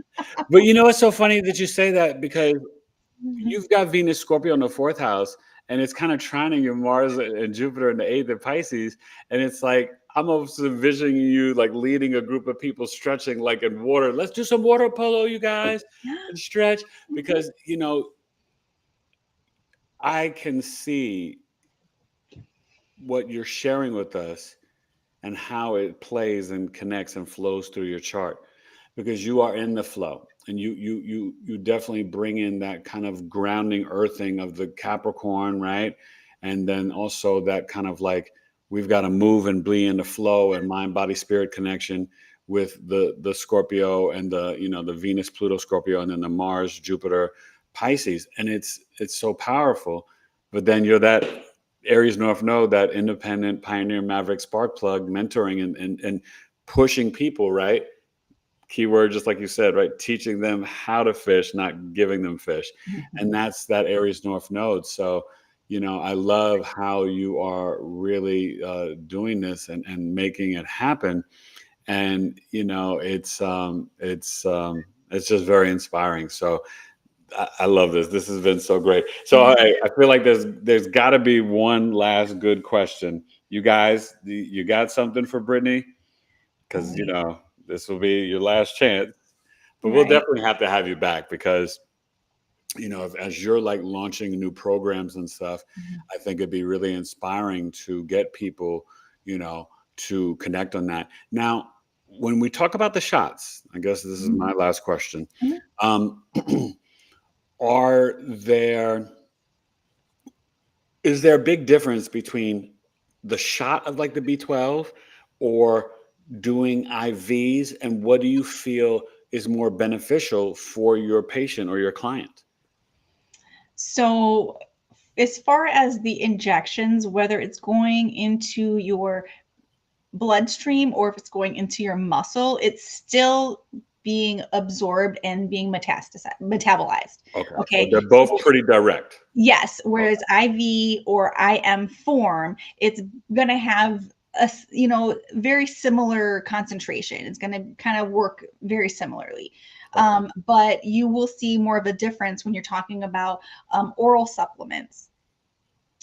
But you know what's so funny that you say that, because Mhm. you've got Venus Scorpio in the 4th house, and it's kind of trining your Mars and Jupiter in the 8th of Pisces. And it's like, I'm almost envisioning you like leading a group of people stretching like in water. Let's do some water polo, you guys, and stretch. Because, you know, I can see what you're sharing with us and how it plays and connects and flows through your chart, because you are in the flow, and you definitely bring in that kind of grounding, earthing of the Capricorn, right? And then also that kind of like, we've got to move and be in the flow and mind body spirit connection with the Scorpio and the, you know, the Venus Pluto Scorpio, and then the Mars Jupiter Pisces. And it's so powerful. But then you're that Aries North Node, that independent pioneer maverick spark plug, mentoring and pushing people, right? Keyword, just like you said, right? Teaching them how to fish, not giving them fish. And that's that Aries North Node. So, you know, I love how you are really doing this and making it happen. And, you know, it's just very inspiring. So I love this. This has been so great. So I feel like there's got to be one last good question. You guys, you got something for Brittany? Because, you know, this will be your last chance. But we'll Right. definitely have to have you back, because, you know, as you're like launching new programs and stuff, I think it'd be really inspiring to get people, you know, to connect on that. Now, when we talk about the shots, I guess this is my last question. Mhm. Um, are there is there a big difference between the shot of like the B12 or doing IVs, and what do you feel is more beneficial for your patient or your client? So, as far as the injections, whether it's going into your bloodstream or if it's going into your muscle, it's still being absorbed and being metabolized. Okay, so Okay. they're both pretty direct. Yes, Okay. whereas IV or IM form, it's going to have very similar concentration. It's going to kind of work very similarly. Okay. But you will see more of a difference when you're talking about oral supplements.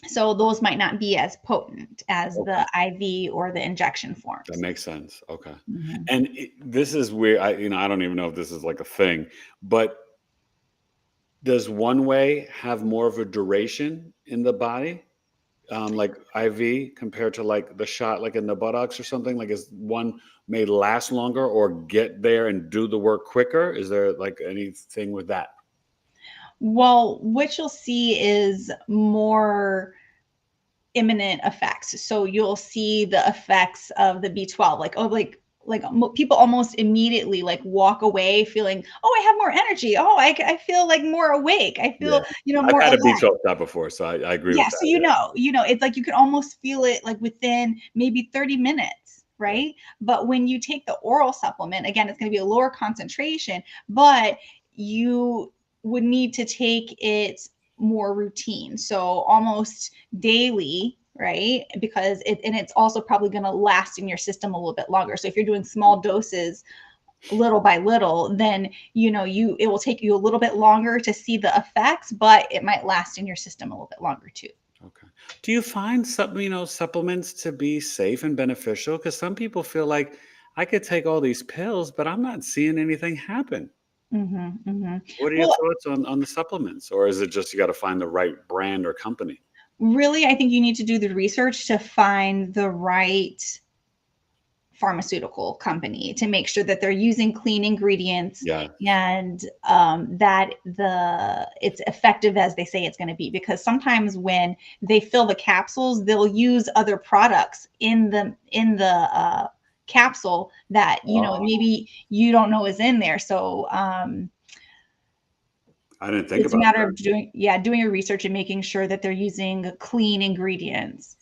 So those might not be as potent as Okay. the IV or the injection That forms. makes sense. Okay. Mhm. And this is weird. I don't even know if this is like a thing, but does one way have more of a duration in the body? Like IV compared to like the shot, like in the buttocks or something? Like, is one may last longer or get there and do the work quicker? Is there like anything with that? Well, what you'll see is more imminent effects. So you'll see the effects of the B12, people almost immediately like walk away feeling, oh, I have more energy. Oh, I feel like more awake. I Yeah. feel, I've more had a alive. B12 shot before, so I agree with Yeah. So, that. it's like you can almost feel it like within maybe 30 minutes. Yeah. Right. But when you take the oral supplement, again, it's going to be a lower concentration, but you would need to take it more routine. So almost daily, right? Because it's also probably going to last in your system a little bit longer. So if you're doing small doses little by little, then it will take you a little bit longer to see the effects, but it might last in your system a little bit longer too. Okay. Do you find supplements to be safe and beneficial? Because some people feel like, I could take all these pills, but I'm not seeing anything happen. Hmm. Hmm. What are your Well, thoughts on the supplements? Or is it just you got to find the right brand or company? really, I think you need to do the research to find the right pharmaceutical company to make sure that they're using clean ingredients Yeah. and that it's effective as they say it's going to be. Because sometimes when they fill the capsules, they'll use other products in the capsule that, maybe you don't know is in there. So I didn't think it's a about matter that. of doing your research and making sure that they're using clean ingredients.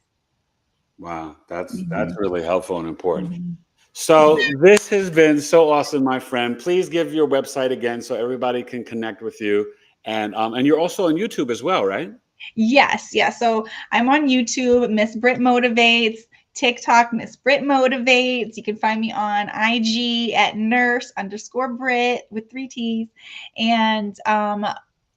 Wow, that's Mhm. really helpful and important. Mhm. So this has been so awesome, my friend. Please give your website again so everybody can connect with you. And you're also on YouTube as well, right? Yes, yes. So I'm on YouTube, Miss Brit Motivates, TikTok, Miss Brit Motivates. You can find me on IG at nurse_Brit with 3 T's. And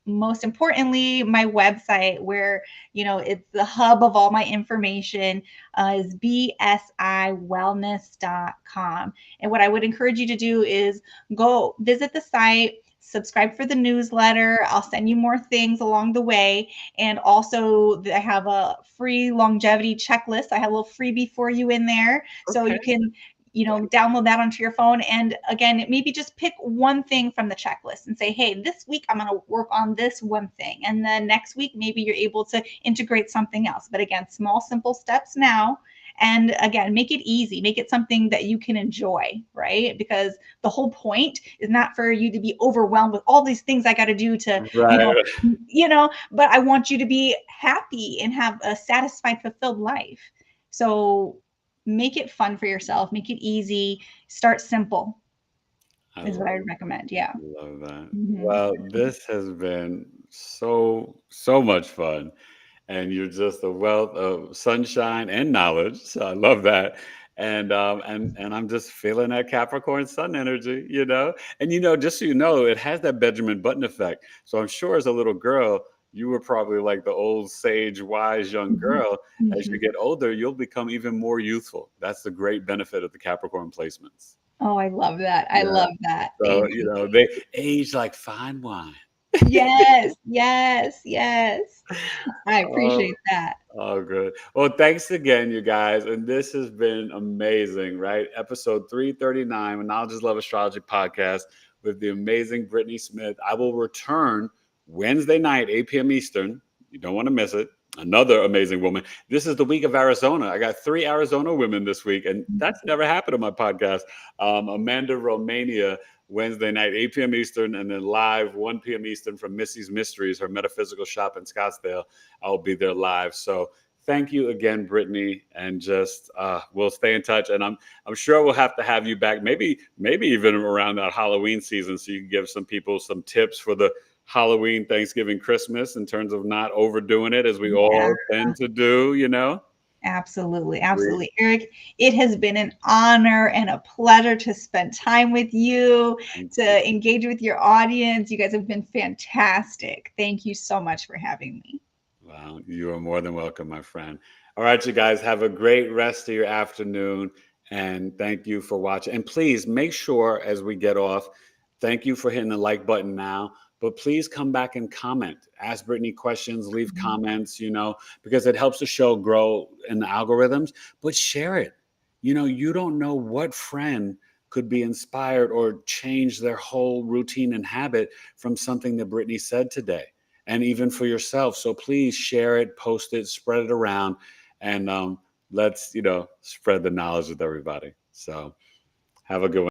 most importantly, my website where, it's the hub of all my information is BSIWellness.com. And what I would encourage you to do is go visit the site, subscribe for the newsletter. I'll send you more things along the way. And also, I have a free longevity checklist. I have a little freebie for you in there. So Okay. you can, download that onto your phone. And again, maybe just pick one thing from the checklist and say, hey, this week I'm going to work on this one thing. And then next week, maybe you're able to integrate something else. But again, small, simple steps now. And again, make it easy, make it something that you can enjoy, right? Because the whole point is not for you to be overwhelmed with all these things I got to do to, Right. but I want you to be happy and have a satisfied, fulfilled life. So make it fun for yourself, make it easy, start simple I is what I love would recommend. Yeah. love that. Mhm. Well, this has been so much fun. And you're just a wealth of sunshine and knowledge. So I love that. And I'm just feeling that Capricorn sun energy, And just so you know, it has that Benjamin Button effect. So I'm sure as a little girl, you were probably like the old sage, wise young Mhm. girl. As you Mhm. get older, you'll become even more youthful. That's the great benefit of the Capricorn placements. Oh, I love that. I Yeah. love that. So, Thank you. they age like fine wine. Yes, yes, yes. I Oh, appreciate that. Oh, good. Well, thanks again, you guys. And this has been amazing, right? Episode 339, and I'll Just Love Astrology podcast with the amazing Brittany Smith. I will return Wednesday night, 8 p.m. Eastern. You don't want to miss it. Another amazing woman. This is the week of Arizona. I got 3 Arizona women this week, and that's never happened on my podcast. Amanda Romania, Wednesday night, 8 p.m. Eastern, and then live 1 p.m. Eastern from Missy's Mysteries, her metaphysical shop in Scottsdale. I'll be there live. So thank you again, Brittany, and just we'll stay in touch. And I'm sure we'll have to have you back, maybe even around that Halloween season, so you can give some people some tips for the Halloween, Thanksgiving, Christmas in terms of not overdoing it as we Yeah. all tend to do. Absolutely, We, absolutely. Eric, it has been an honor and a pleasure to spend time with you, thank you. to engage with your audience. You guys have been fantastic. Thank you so much for having me. Wow, you are more than welcome, my friend. All right, you guys have a great rest of your afternoon, and thank you for watching. And please make sure as we get off, thank you for hitting the like button now, but please come back and comment. Ask Brittany questions, leave comments, because it helps the show grow in the algorithms, but share it. You don't know what friend could be inspired or change their whole routine and habit from something that Brittany said today, and even for yourself. So please share it, post it, spread it around, and let's spread the knowledge with everybody. So have a good one.